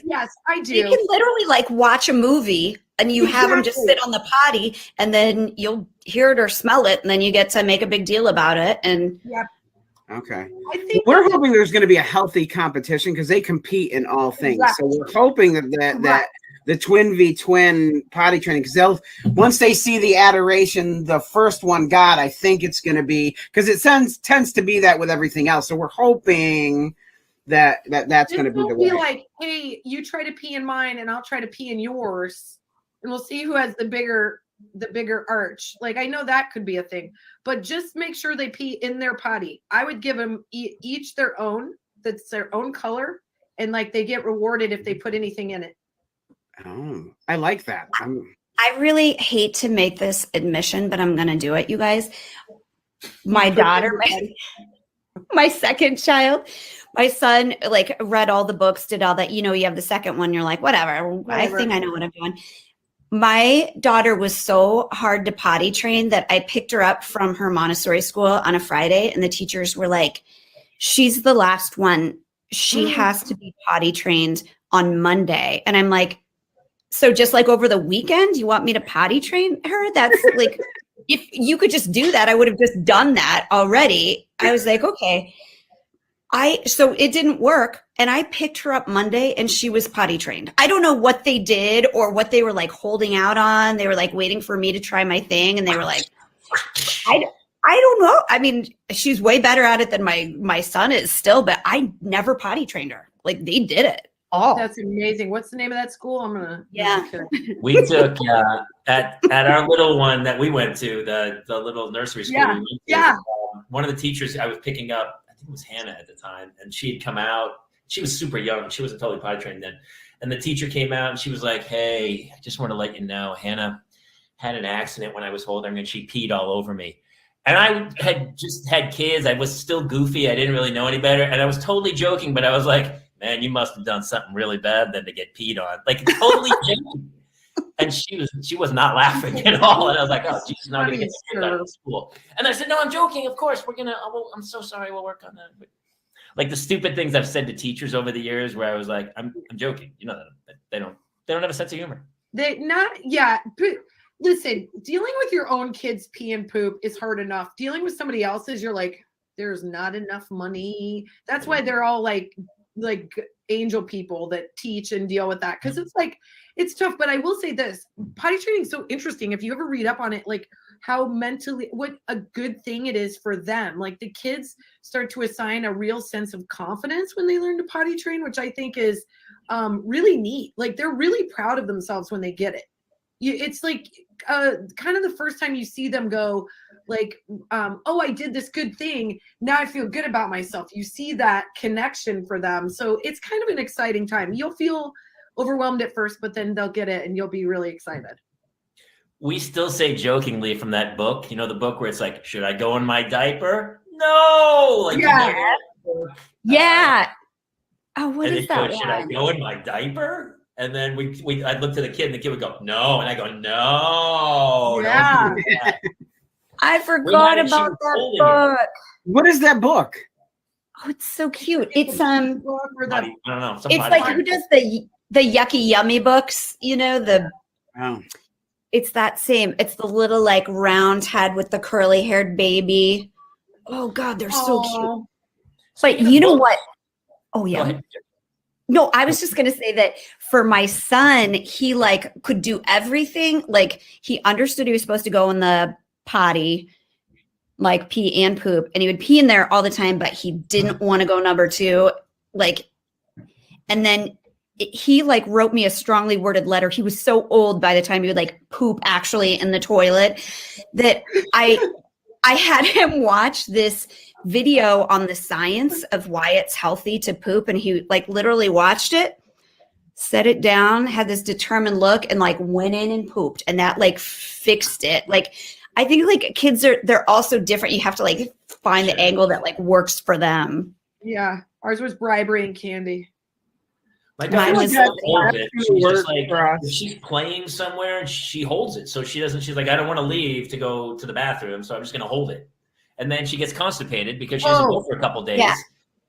Yes, I do.
You can literally like watch a movie and you have them just sit on the potty, and then you'll hear it or smell it, and then you get to make a big deal about it. And
yep.
Okay.
I think
we're hoping there's going to be a healthy competition because they compete in all things. Exactly. So we're hoping that the twin v twin potty training, because once they see the adoration the first one got, I think it's going to be, because it tends to be that with everything else. So we're hoping that's going to be the way.
Be like, hey, you try to pee in mine, and I'll try to pee in yours, and we'll see who has the bigger arch. Like, I know that could be a thing, but just make sure they pee in their potty. I would give them each their own, that's their own color, and like they get rewarded if they put anything in it.
Oh, I like that.
I really hate to make this admission, but I'm going to do it, you guys. My daughter, my second child, my son, like read all the books, did all that. You have the second one. You're like, whatever. I think I know what I'm doing. My daughter was so hard to potty train that I picked her up from her Montessori school on a Friday, and the teachers were like, she's the last one. She has to be potty trained on Monday. And I'm like, so just like over the weekend, you want me to potty train her? That's like, if you could just do that, I would have just done that already. I was like, okay. So it didn't work. And I picked her up Monday, and she was potty trained. I don't know what they did or what they were like holding out on. They were like waiting for me to try my thing. And they were like, I don't know. I mean, she's way better at it than my son is still, but I never potty trained her. Like, they did it all.
That's amazing. What's the name of that school?
We took at our little one that we went to, the little nursery school. One of the teachers I was picking up, I think it was Hannah at the time, and she had come out. She was super young. She wasn't totally potty trained then. And the teacher came out, and she was like, hey, I just want to let you know, Hannah had an accident when I was holding her, and she peed all over me. And I had just had kids. I was still goofy. I didn't really know any better. And I was totally joking, but I was like, man, you must have done something really bad then to get peed on. Like, totally joking. And she was not laughing at all. And I was like, oh, she's not going to get scared out of school. And I said, no, I'm joking. Of course, I'm so sorry. We'll work on that. But, like, the stupid things I've said to teachers over the years where I was like, I'm joking. You know, they don't have a sense of humor.
Listen, dealing with your own kids' pee and poop is hard enough. Dealing with somebody else's, you're like, there's not enough money. That's why they're all like angel people that teach and deal with that. Cause it's like, it's tough. But I will say this, potty training is so interesting. If you ever read up on it, like how what a good thing it is for them. Like the kids start to assign a real sense of confidence when they learn to potty train, which I think is really neat. Like they're really proud of themselves when they get it. It's like kind of the first time you see them go like, oh, I did this good thing. Now I feel good about myself. You see that connection for them. So it's kind of an exciting time. You'll feel overwhelmed at first, but then they'll get it and you'll be really excited.
We still say jokingly from that book, you know, the book where it's like, should I go in my diaper? No. Like,
yeah. Oh, what is that?
Should I go in my diaper? And then I'd look to the kid, and the kid would go, no. And I go, no.
Yeah.
I forgot about that book.
What is that book?
Oh, it's so cute. It's
I don't know.
It's like who does the yucky yummy books? You know It's that same. It's the little like round head with the curly haired baby. Oh God, they're so cute. But you know what? Oh yeah. No, I was just going to say that for my son, he like could do everything. Like he understood he was supposed to go in the potty, like pee and poop, and he would pee in there all the time, but he didn't want to go number 2. Like, and then he like wrote me a strongly worded letter. He was so old by the time he would like poop actually in the toilet that I I had him watch this video on the science of why it's healthy to poop. And he like literally watched it, set it down, had this determined look, and like went in and pooped. And that like fixed it. Like, I think like kids they're also different. You have to like find the angle that like works for them.
Yeah. Ours was bribery and candy.
My
Mine
daughter
was
holds it. She's just
for
like,
us.
if she's playing somewhere, she holds it. So she doesn't, she's like, I don't want to leave to go to the bathroom, so I'm just going to hold it. And then she gets constipated because she doesn't go for a couple days.
Yeah.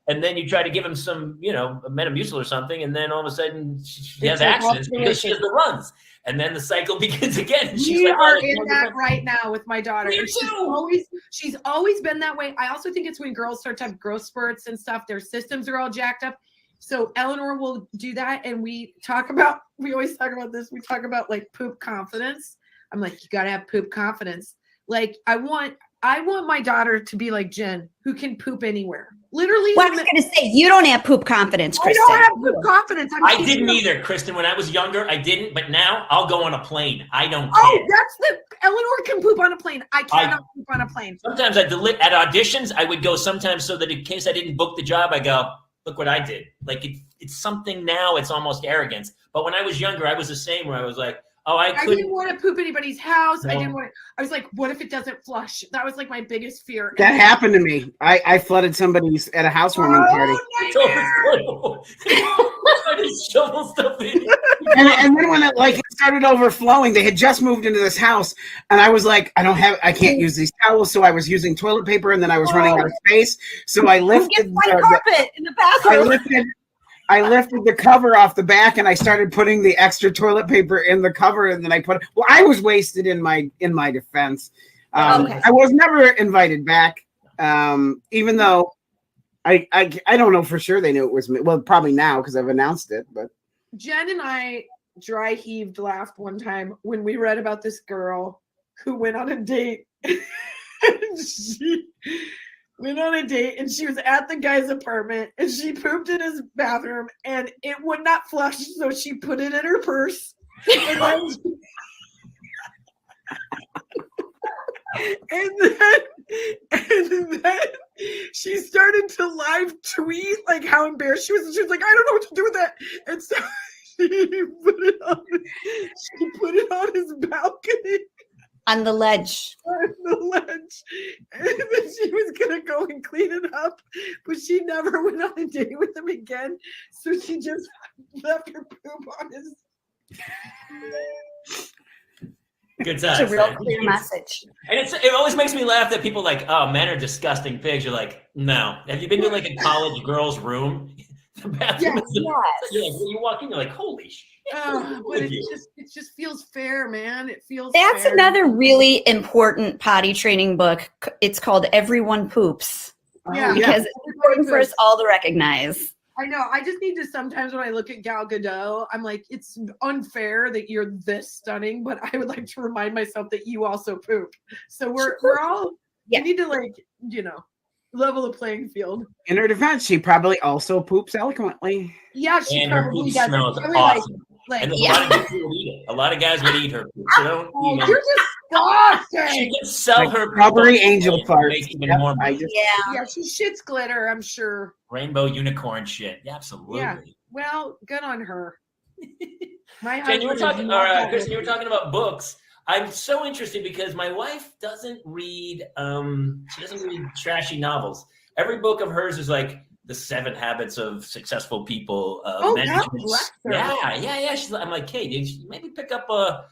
And then you try to give him some, a Metamucil or something, and then all of a sudden she has accidents because she has the runs. And then the cycle begins again. And she's
We
like,
are in that right now with my daughter.
Me too.
She's always been that way. I also think it's when girls start to have growth spurts and stuff, their systems are all jacked up. So Eleanor will do that. And we always talk about this. We talk about like poop confidence. I'm like, you got to have poop confidence. Like I want my daughter to be like Jen, who can poop anywhere. Literally.
Well, I was going to say, you don't have poop confidence, Kristin.
I don't have poop confidence.
I didn't either, Kristin. When I was younger, I didn't. But now I'll go on a plane. I don't care.
Oh, Eleanor can poop on a plane. I cannot poop on a plane.
Sometimes at auditions, I would go sometimes so that in case I didn't book the job, I go, look what I did. Like it's something now. It's almost arrogance. But when I was younger, I was the same where I was like, oh, I
didn't want to poop anybody's house.
No.
I was like, what if it doesn't flush? That was like my biggest fear.
That happened to me. I flooded somebody's at a housewarming party.
I just shovel stuff in.
And then when it started overflowing, they had just moved into this house, and I was like, I can't use these towels, so I was using toilet paper, and then I was running out of space, so I lifted
carpet in the bathroom.
I lifted the cover off the back, and I started putting the extra toilet paper in the cover, and then I was wasted in my defense.
Okay.
I was never invited back, even though I don't know for sure they knew it was me. Well, probably now because I've announced it. But
Jen and I dry heaved laughed one time when we read about this girl who went on a date. She went on a date and she was at the guy's apartment and she pooped in his bathroom and it would not flush, so she put it in her purse. And then she started to live tweet like how embarrassed she was. And she was like, I don't know what to do with that. And so she put it on his balcony.
On the ledge.
On the ledge. And then she was going to go and clean it up. But she never went on a date with him again. So she just left her poop on his.
Good times.
It's a real clear message.
And it always makes me laugh that people like, oh, men are disgusting pigs. You're like, no. Have you been to like a college girl's room? The bathroom
Yes.
You're like, when you walk in, you're like, holy shit.
But it just feels fair, man. It feels
That's
fair.
another really important potty training book. It's called Everyone Poops.
Yeah.
Because it's important for us all to recognize.
I know. I just need to sometimes when I look at Gal Gadot, I'm like, it's unfair that you're this stunning, but I would like to remind myself that you also poop. So we're all we need to level the playing field.
in her defense, she probably also poops eloquently.
Yeah, she
And her
probably
poop
does.
smells
Really
awesome.
like
And a lot of guys will eat it. A lot of guys would eat her poop. So don't
oh,
even.
you're disgusting.
She can sell her
Strawberry
poop.
angel
It
farts.
makes even
Yep,
more
I
money.
just-
Yeah, she shits glitter, I'm sure.
Rainbow unicorn shit. Yeah, absolutely.
Yeah. Well, good on her. My
Jen, you were
husband is
talking,
not that
Kristen, you were
way.
talking about books. I'm so interested because my wife doesn't read. She doesn't read trashy novels. Every book of hers is like The 7 Habits of Successful People.
God bless her.
Yeah. I'm like, Kate, maybe pick up a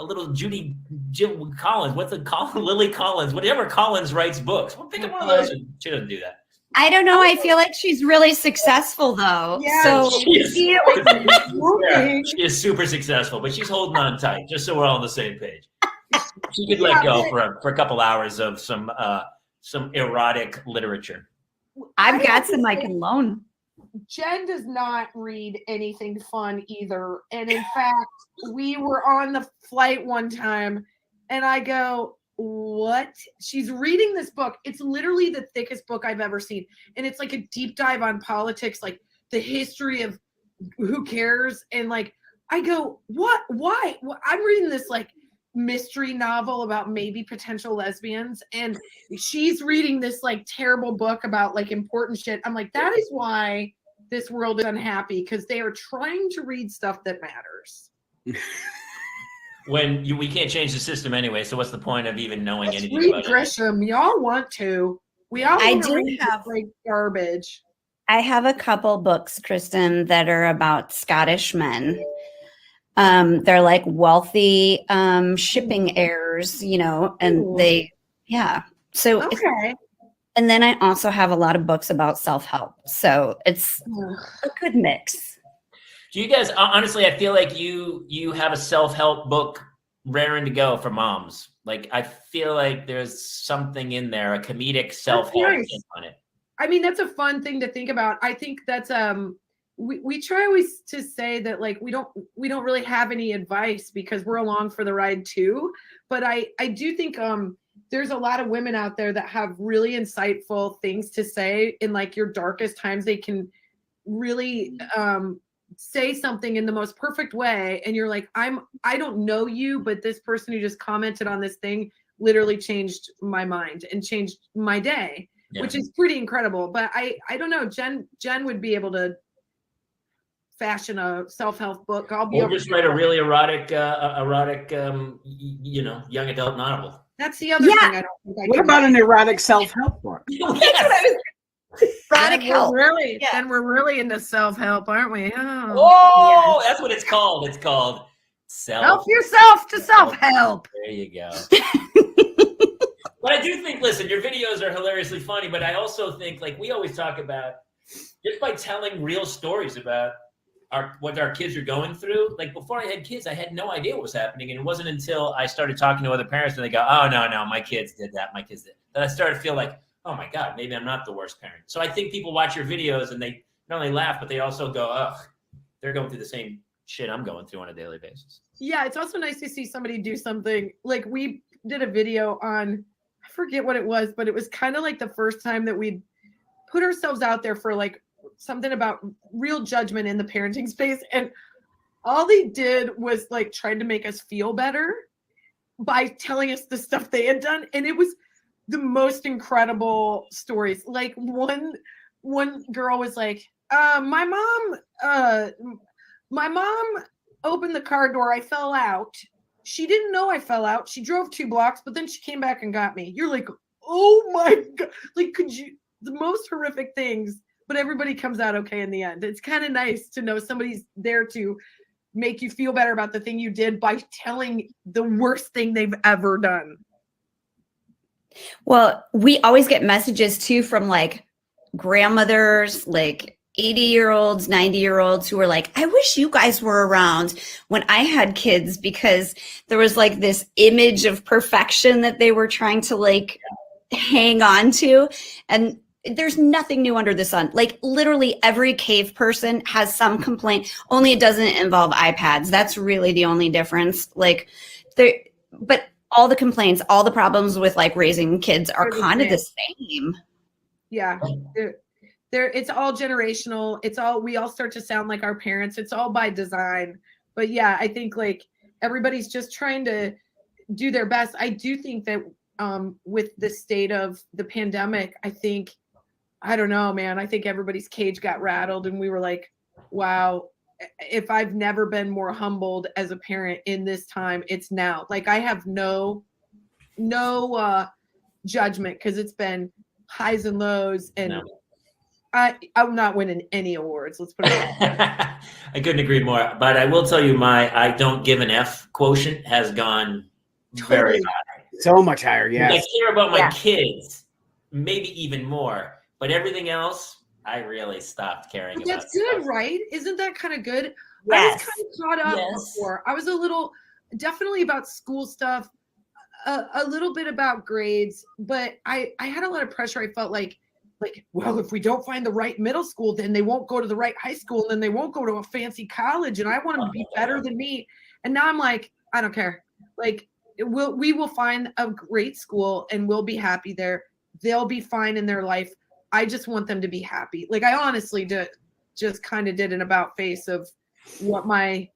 little Jill Collins. What's it called? Lily Collins. Whatever Collins writes books. Well, pick up one of those. And she doesn't do that.
I don't know. I feel like she's really successful, though.
Yeah,
So
she is.
see it with
Yeah, she is super successful, but she's holding on tight, just so we're all on the same page. She could let go for a couple hours of some erotic literature.
I've got some I can loan.
Jen does not read anything fun either. And in fact, we were on the flight one time and I go, what? She's reading this book. It's literally the thickest book I've ever seen. And it's like a deep dive on politics, like the history of who cares. And like, I go, what? Why? Well, I'm reading this like mystery novel about maybe potential lesbians, and she's reading this like terrible book about like important shit. I'm like, that is why this world is unhappy, because they are trying to read stuff that matters.
When we can't change the system anyway, so what's the point of even knowing anything
Read
about it?
Grisham. Y'all want to. We all
I
want to
do
read
have-
like garbage.
I have a couple books, Kristen, that are about Scottish men. They're like wealthy shipping heirs, you know, and
Ooh.
So,
Okay.
and then I also have a lot of books about self-help. So it's a good mix.
Do you guys, honestly, I feel like you have a self-help book raring to go for moms. Like, I feel like there's something in there, a comedic self-help
nice.
thing on it.
I mean, that's a fun thing to think about. I think that's we try always to say that like we don't really have any advice because we're along for the ride too. But I do think there's a lot of women out there that have really insightful things to say in like your darkest times. They can really say something in the most perfect way, and you're like, I don't know you, but this person who just commented on this thing literally changed my mind and changed my day. Yeah. Which is pretty incredible. But I don't know, Jen would be able to fashion a self-help book. I'll be
or just write a really erotic you know, young adult novel.
That's the other thing I don't think I
What
can
about
write.
an erotic self-help book?
Yes.
Erotic help.
Then we're really into self-help, aren't we?
Oh, that's what it's called. It's called
help yourself to self-help.
There you go. But I do think, listen, your videos are hilariously funny, but I also think, like we always talk about, just by telling real stories about what our kids are going through. Like before I had kids, I had no idea what was happening. And it wasn't until I started talking to other parents and they go, oh, no, my kids did that. My kids did. That I started to feel like, oh my God, maybe I'm not the worst parent. So I think people watch your videos and they not only laugh, but they also go, ugh, they're going through the same shit I'm going through on a daily basis.
Yeah, it's also nice to see somebody do something. Like we did a video on, I forget what it was, but it was kind of like the first time that we'd put ourselves out there for like something about real judgment in the parenting space. And all they did was like trying to make us feel better by telling us the stuff they had done. And it was the most incredible stories. Like one girl was like, my mom opened the car door. I fell out. She didn't know I fell out. She drove 2 blocks, but then she came back and got me. You're like, oh my God. Like, could you, the most horrific things, but everybody comes out okay in the end. It's kind of nice to know somebody's there to make you feel better about the thing you did by telling the worst thing they've ever done.
Well, we always get messages too from like grandmothers, like 80-year-olds, 90-year-olds who are like, I wish you guys were around when I had kids, because there was like this image of perfection that they were trying to like hang on to. And there's nothing new under the sun. Like literally every cave person has some complaint, only it doesn't involve iPads. That's really the only difference. Like but all the complaints, all the problems with like raising kids are kind of the same.
Yeah. It's all generational. We all start to sound like our parents. It's all by design. But yeah, I think like everybody's just trying to do their best. I do think that with the state of the pandemic, I don't know, man. I think everybody's cage got rattled and we were like, wow, if I've never been more humbled as a parent in this time, it's now. Like I have no judgment because it's been highs and lows, and no. I'm not winning any awards. Let's put it that way.
I couldn't agree more. But I will tell you, my I don't give an F quotient has gone very high.
So much higher, yeah.
I care about my kids, maybe even more. But everything else, I really stopped caring about.
That's good, right? Isn't that kind of good?
Yes.
I was kind of caught up before. I was a little, definitely about school stuff, a little bit about grades, but I had a lot of pressure. I felt like, well, if we don't find the right middle school, then they won't go to the right high school, and then they won't go to a fancy college, and I want them to be better than me. And now I'm like, I don't care. Like, we will find a great school, and we'll be happy there. They'll be fine in their life. I just want them to be happy. Like, I honestly just kind of did an about face of what my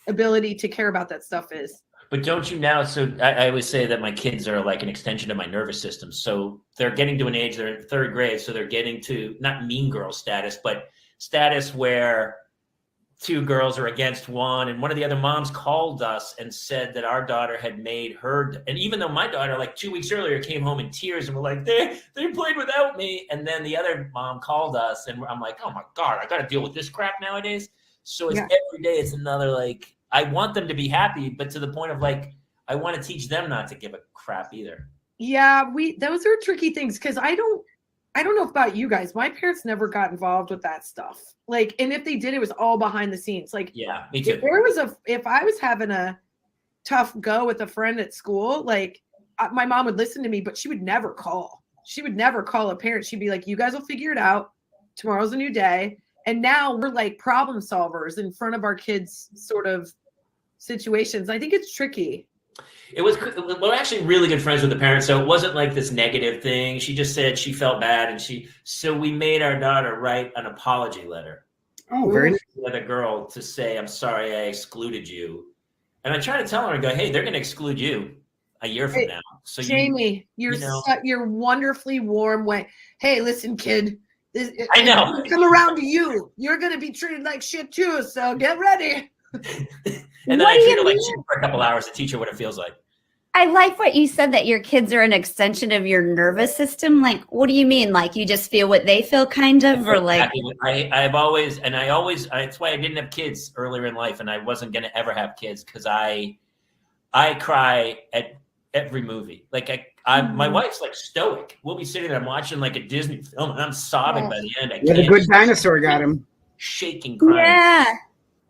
ability to care about that stuff is.
But don't you now? So I always say that my kids are like an extension of my nervous system. So they're getting to an age, they're in third grade. So they're getting to not mean girl status, but status where two girls are against one. And one of the other moms called us and said that our daughter had made her. And even though my daughter, like 2 weeks earlier, came home in tears and were like, they played without me. And then the other mom called us and I'm like, oh my God, I got to deal with this crap nowadays. So it's every day, it's another, like, I want them to be happy, but to the point of like, I want to teach them not to give a crap either.
Yeah, those are tricky things because I don't know about you guys. My parents never got involved with that stuff. Like, and if they did, it was all behind the scenes. Like,
yeah, me too.
If I was having a tough go with a friend at school, like my mom would listen to me, but she would never call. She would never call a parent. She'd be like, you guys will figure it out. Tomorrow's a new day. And now we're like problem solvers in front of our kids' sort of situations. I think it's tricky.
We're actually really good friends with the parents, so it wasn't like this negative thing. She just said she felt bad, and so we made our daughter write an apology letter.
Oh, very nice.
To the girl to say, I'm sorry I excluded you. And I try to tell her and go, hey, they're going to exclude you a year from now. So
Jamie, you're wonderfully warm way. Hey, listen, kid.
I know.
Come around to you. You're going to be treated like shit too, so get ready.
And then I treat her like shit for a couple hours to teach her what it feels like.
I like what you said, that your kids are an extension of your nervous system. Like, what do you mean? Like, you just feel what they feel, kind of, or like? That's why I didn't have kids earlier in life, and I wasn't going to ever have kids because I cry at every movie. Like my wife's like stoic. We'll be sitting there watching like a Disney film, and I'm sobbing by the end.
The Good Dinosaur got him
shaking, crying.
Yeah.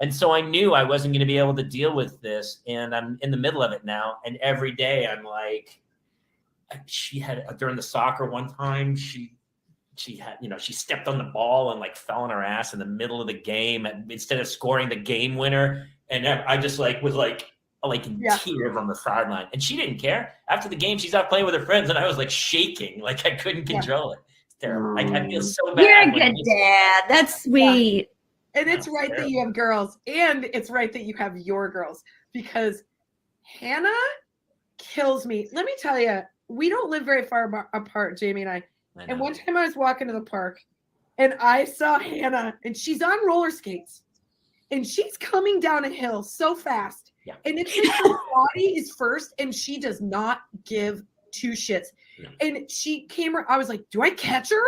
And so I knew I wasn't going to be able to deal with this, and I'm in the middle of it now. And every day I'm like, she had during the soccer one time, she had, she stepped on the ball and like fell on her ass in the middle of the game instead of scoring the game winner. And I just was in tears on the sideline, and she didn't care. After the game, she's out playing with her friends, and I was like shaking, like I couldn't control it. It's terrible. Like, I feel so bad.
You're a good dad. That's sweet.
Yeah. And it's right that you have girls, and it's right that you have your girls, because Hannah kills me. Let me tell you, we don't live very far apart, Jamie and I. And one time I was walking to the park, and I saw Hannah, and she's on roller skates, and she's coming down a hill so fast.
Yeah.
And it's like her body is first, and she does not give two shits. No. And she came, I was like, do I catch her?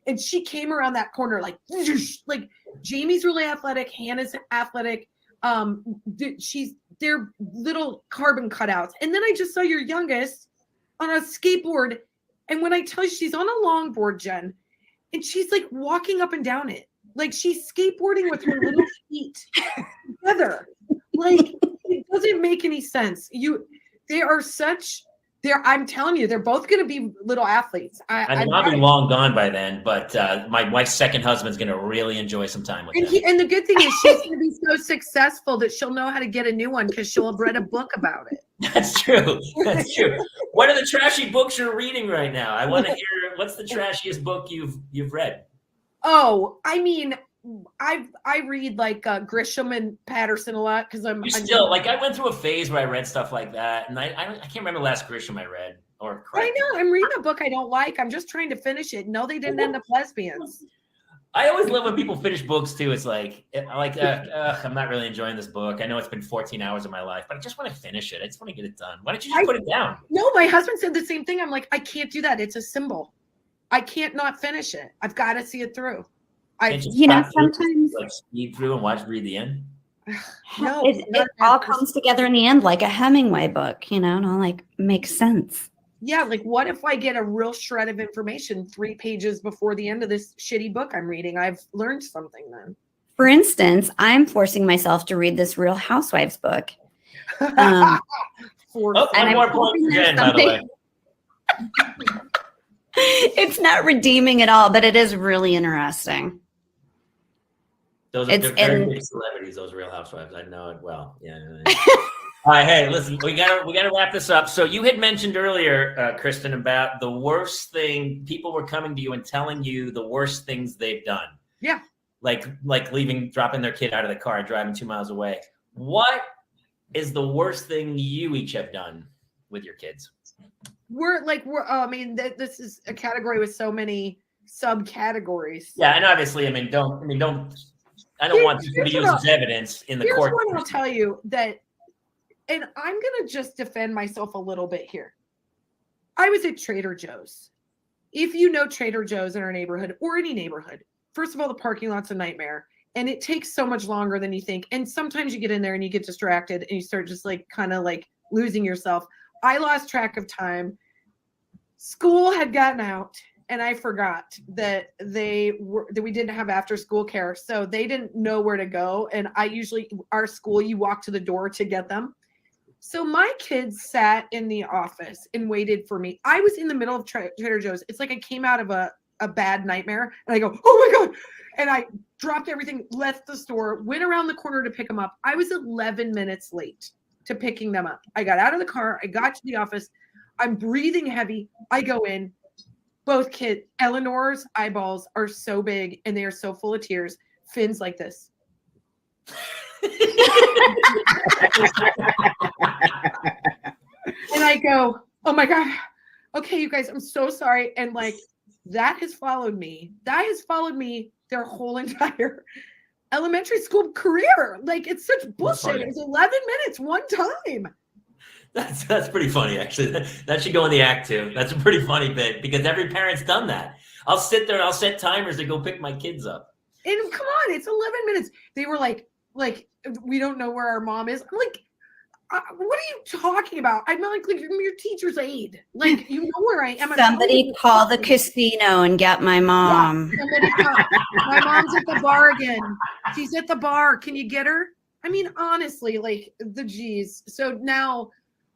And she came around that corner like Jamie's really athletic. Hannah's athletic. They're little carbon cutouts. And then I just saw your youngest on a skateboard. And when I tell you, she's on a longboard, Jen, and she's like walking up and down it. Like she's skateboarding with her little feet together. Like it doesn't make any sense. I'm telling you, they're both going to be little athletes.
I'll be long gone by then, but my wife's second husband's going to really enjoy some time with them.
And the good thing is she's going to be so successful that she'll know how to get a new one because she'll have read a book about it.
That's true. That's true. What are the trashy books you're reading right now? I want to hear, what's the trashiest book you've read?
Oh, I mean, I read like Grisham and Patterson a lot because I
went through a phase where I read stuff like that, and I can't remember the last Grisham I read.
I know I'm reading a book I don't like. I'm just trying to finish it. No, they didn't end up lesbians.
I always love when people finish books too. It's like I'm not really enjoying this book. I know it's been 14 hours of my life, but I just want to finish it. I just want to get it done. Why don't you just put it down?
No, my husband said the same thing. I'm like, I can't do that. It's a symbol. I can't not finish it. I've got to see it through.
Sometimes
like speed through and read the end.
No, it all comes together in the end, like a Hemingway book, and all like makes sense.
Yeah, like what if I get a real shred of information 3 pages before the end of this shitty book I'm reading? I've learned something then.
For instance, I'm forcing myself to read this Real Housewives book.
One more point for Jen, by the way.
It's not redeeming at all, but it is really interesting.
They're very big celebrities, those Real Housewives. I know it well. Yeah. All right, hey, listen, we gotta wrap this up. So you had mentioned earlier, Kristin, about the worst thing. People were coming to you and telling you the worst things they've done.
Yeah.
Like dropping their kid out of the car and driving 2 miles away. What is the worst thing you each have done with your kids?
I mean, this is a category with so many subcategories.
Yeah, and obviously, I don't want this to be used as evidence in the court.
Here's what I'll tell you that, and I'm going to just defend myself a little bit here. I was at Trader Joe's. If you know Trader Joe's in our neighborhood or any neighborhood, first of all, the parking lot's a nightmare and it takes so much longer than you think. And sometimes you get in there and you get distracted and you start just like kind of like losing yourself. I lost track of time. School had gotten out and I forgot that we didn't have after school care. So they didn't know where to go. And our school, you walk to the door to get them. So my kids sat in the office and waited for me. I was in the middle of Trader Joe's. It's like I came out of a bad nightmare and I go, oh my God. And I dropped everything, left the store, went around the corner to pick them up. I was 11 minutes late to picking them up. I got out of the car. I got to the office. I'm breathing heavy. I go in. Both kids, Eleanor's eyeballs are so big and they are so full of tears. Finn's like this. And I go, oh my God. Okay, you guys, I'm so sorry. And like, that has followed me. That has followed me their whole entire elementary school career. Like, it's such bullshit. It was 11 minutes one time.
That's pretty funny, actually. That should go in the act too. That's a pretty funny bit because every parent's done that. I'll sit there and I'll set timers to go pick my kids up.
And come on, it's 11 minutes. They were like, we don't know where our mom is. I'm like, what are you talking about? I'm like your teacher's aide. Like, you know where I am.
Somebody call the casino and get my mom.
Yeah, my mom's at the bar again. She's at the bar. Can you get her? I mean, honestly, like the G's. So now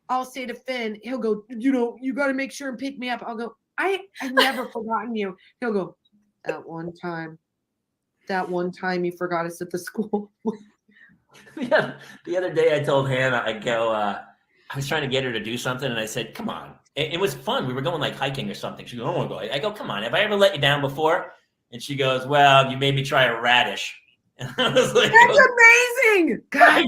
I'll say to Finn, he'll go, you got to make sure and pick me up. I'll go, I've never forgotten you. He'll go, that one time you forgot us at the school.
Yeah, the other day I told Hannah, I was trying to get her to do something, and I said, come on. It was fun. We were going like hiking or something. She goes, I want to go. I go, come on. Have I ever let you down before? And she goes, well, you made me try a radish. And I was like,
that's amazing.
I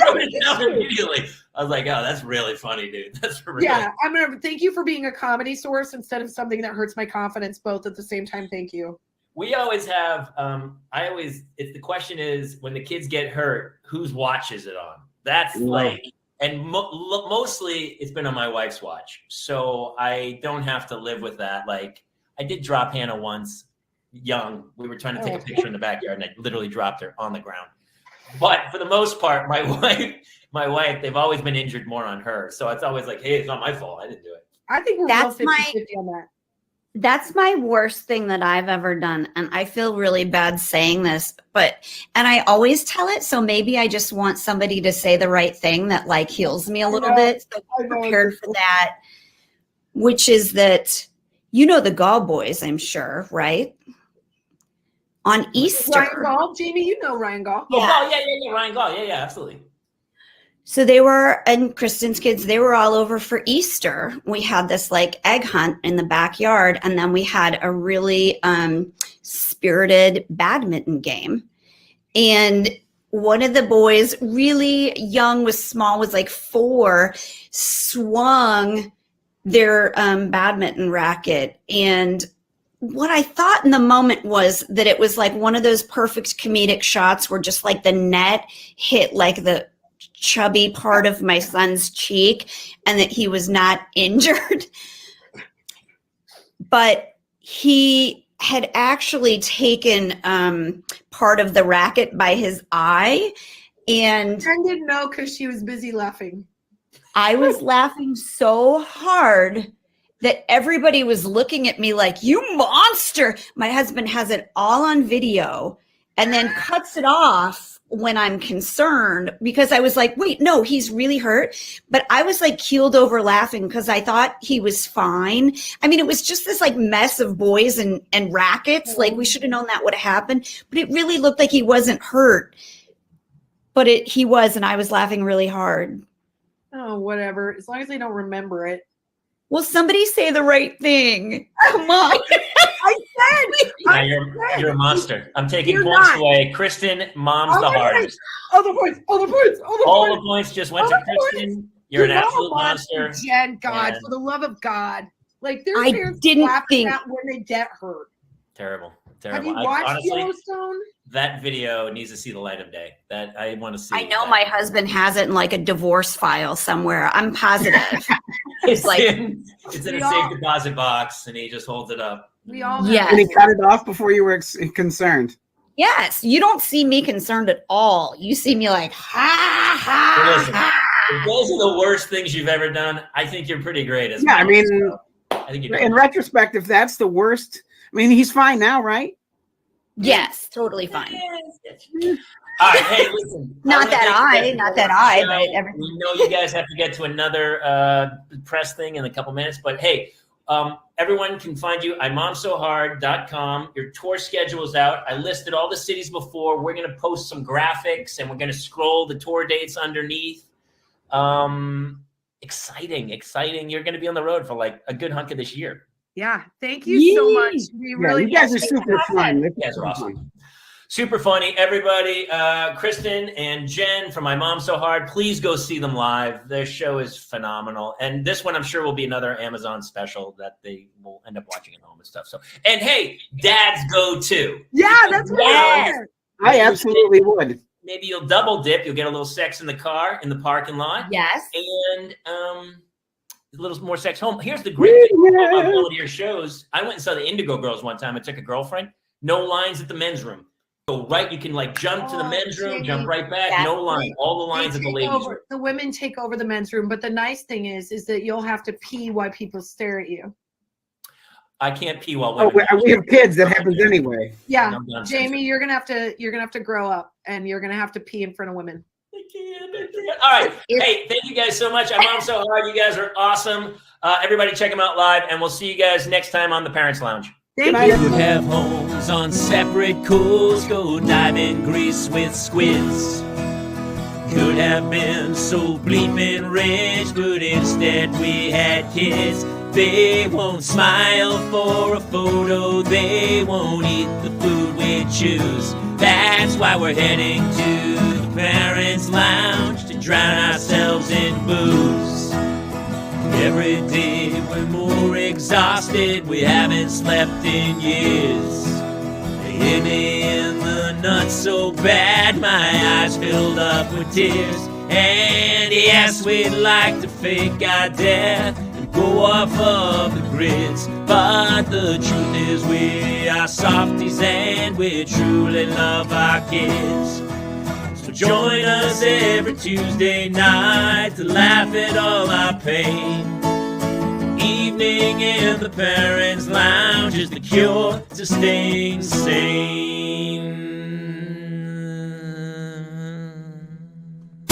wrote it down immediately. I was like, oh, that's really funny, dude. That's really
Yeah, I'm going to thank you for being a comedy source instead of something that hurts my confidence both at the same time. Thank you.
We always have, the question is when the kids get hurt, whose watch is it on? That's like, and mostly it's been on my wife's watch. So I don't have to live with that. Like I did drop Hannah once young. We were trying to take a picture in the backyard and I literally dropped her on the ground. But for the most part, my wife, they've always been injured more on her. So it's always like, hey, it's not my fault. I didn't do it.
I think we're both 50-50 on that.
That's my worst thing that I've ever done. And I feel really bad saying this, and I always tell it. So maybe I just want somebody to say the right thing that like heals me a little bit. So I'm prepared for that, which is that, the Gall boys, I'm sure, right? On Easter.
Ryan Gall, Jamie, you know Ryan Gall.
Yeah.
Oh, yeah, Ryan Gall. Yeah, absolutely.
So they were, and Kristen's kids, they were all over for Easter. We had this like egg hunt in the backyard, and then we had a really spirited badminton game. And one of the boys, really young, was small, was like 4, swung their badminton racket. And what I thought in the moment was that it was like one of those perfect comedic shots where just like the net hit like the chubby part of my son's cheek and that he was not injured. But he had actually taken part of the racket by his eye. And
I didn't know because she was busy laughing.
I was laughing so hard that everybody was looking at me like, you monster. My husband has it all on video and then cuts it off when I'm concerned because I was like, wait, no, he's really hurt. But I was like keeled over laughing because I thought he was fine. I mean, it was just this like mess of boys and rackets. Like we should have known that would have happened, but it really looked like he wasn't hurt. But he was, and I was laughing really hard.
Oh, whatever. As long as they don't remember it.
Well, somebody say the right thing. Come on.
Now you're a monster. I'm taking
You're
points
not.
away. Kristen, mom's the hardest.
All the points.
All the points just went to Kristen. You're an
not a
absolute monster.
Jen, God,
And-
for the love of God. Like, their
I
parents
didn't
laugh
think-
at when they get hurt.
Terrible.
Have you watched
Honestly,
Yellowstone?
that video needs to see the light of day. That I want to see.
I know
that.
my husband has it in like a divorce file somewhere. I'm positive.
It's
like-
in a
We
safe
all-
deposit box, and he just holds it up.
We all have
Yes.
And he cut it off before you were concerned.
Yes, you don't see me concerned at all. You see me like, ha, ha,
Well, listen,
ha.
if those are the worst things you've ever done, I think you're pretty great as
Yeah, I
mom,
mean,
so I think you're
in retrospect, if that's the worst, I mean, he's fine now, right?
Yes, totally fine.
All right, hey, listen.
Not that I, but
we know you guys have to get to another press thing in a couple minutes, but hey, everyone can find you at momsohard.com. Your tour schedule is out. I listed all the cities before. We're going to post some graphics, and we're going to scroll the tour dates underneath. Exciting. You're going to be on the road for like a good hunk of this year.
Yeah, thank you so much. We really
you guys are
appreciate
super
it.
fun.
You guys are awesome. Super funny. Everybody, Kristen and Jen from My Mom So Hard, please go see them live. Their show is phenomenal. And this one, I'm sure, will be another Amazon special that they will end up watching at home and stuff. So, and hey, dads go too.
Yeah, that's what
Yes.
I absolutely would.
Maybe you'll double dip. You'll get a little sex in the car, in the parking lot.
Yes.
And a little more sex home. Here's the great thing about one of your shows. I went and saw the Indigo Girls one time. I took a girlfriend. No lines at the men's room. Go right. You can like jump to the men's room, jump right back.
That's
No line. All the lines at the ladies' room.
The women take over the men's room, but the nice thing is that you'll have to pee while people stare at you.
I can't pee while
Oh,
women.
we have kids. That happens anyway.
Yeah,
I'm done.
Jamie, you're gonna have to grow up, and you're gonna have to pee in front of women.
I can't. All right. Hey, thank you guys so much. I'm Mom So Hard. You guys are awesome. Everybody check them out live, and we'll see you guys next time on the Parents Lounge.
Thank
Good
you.
night.
You have homes on separate coasts, go dive in Greece with squids. Could have been so bleeping rich, but instead we had kids. They won't smile for a photo, they won't eat the food we choose. That's why we're heading to the Parents Lounge to drown ourselves in booze. Every day we're more exhausted, we haven't slept in years. They hit me in the nuts so bad, my eyes filled up with tears. And yes, we'd like to fake our death and go off of the grids, but the truth is we are softies and we truly love our kids. So join us every Tuesday night to laugh at all our pain. Evening in the Parents Lounge is the cure to staying sane.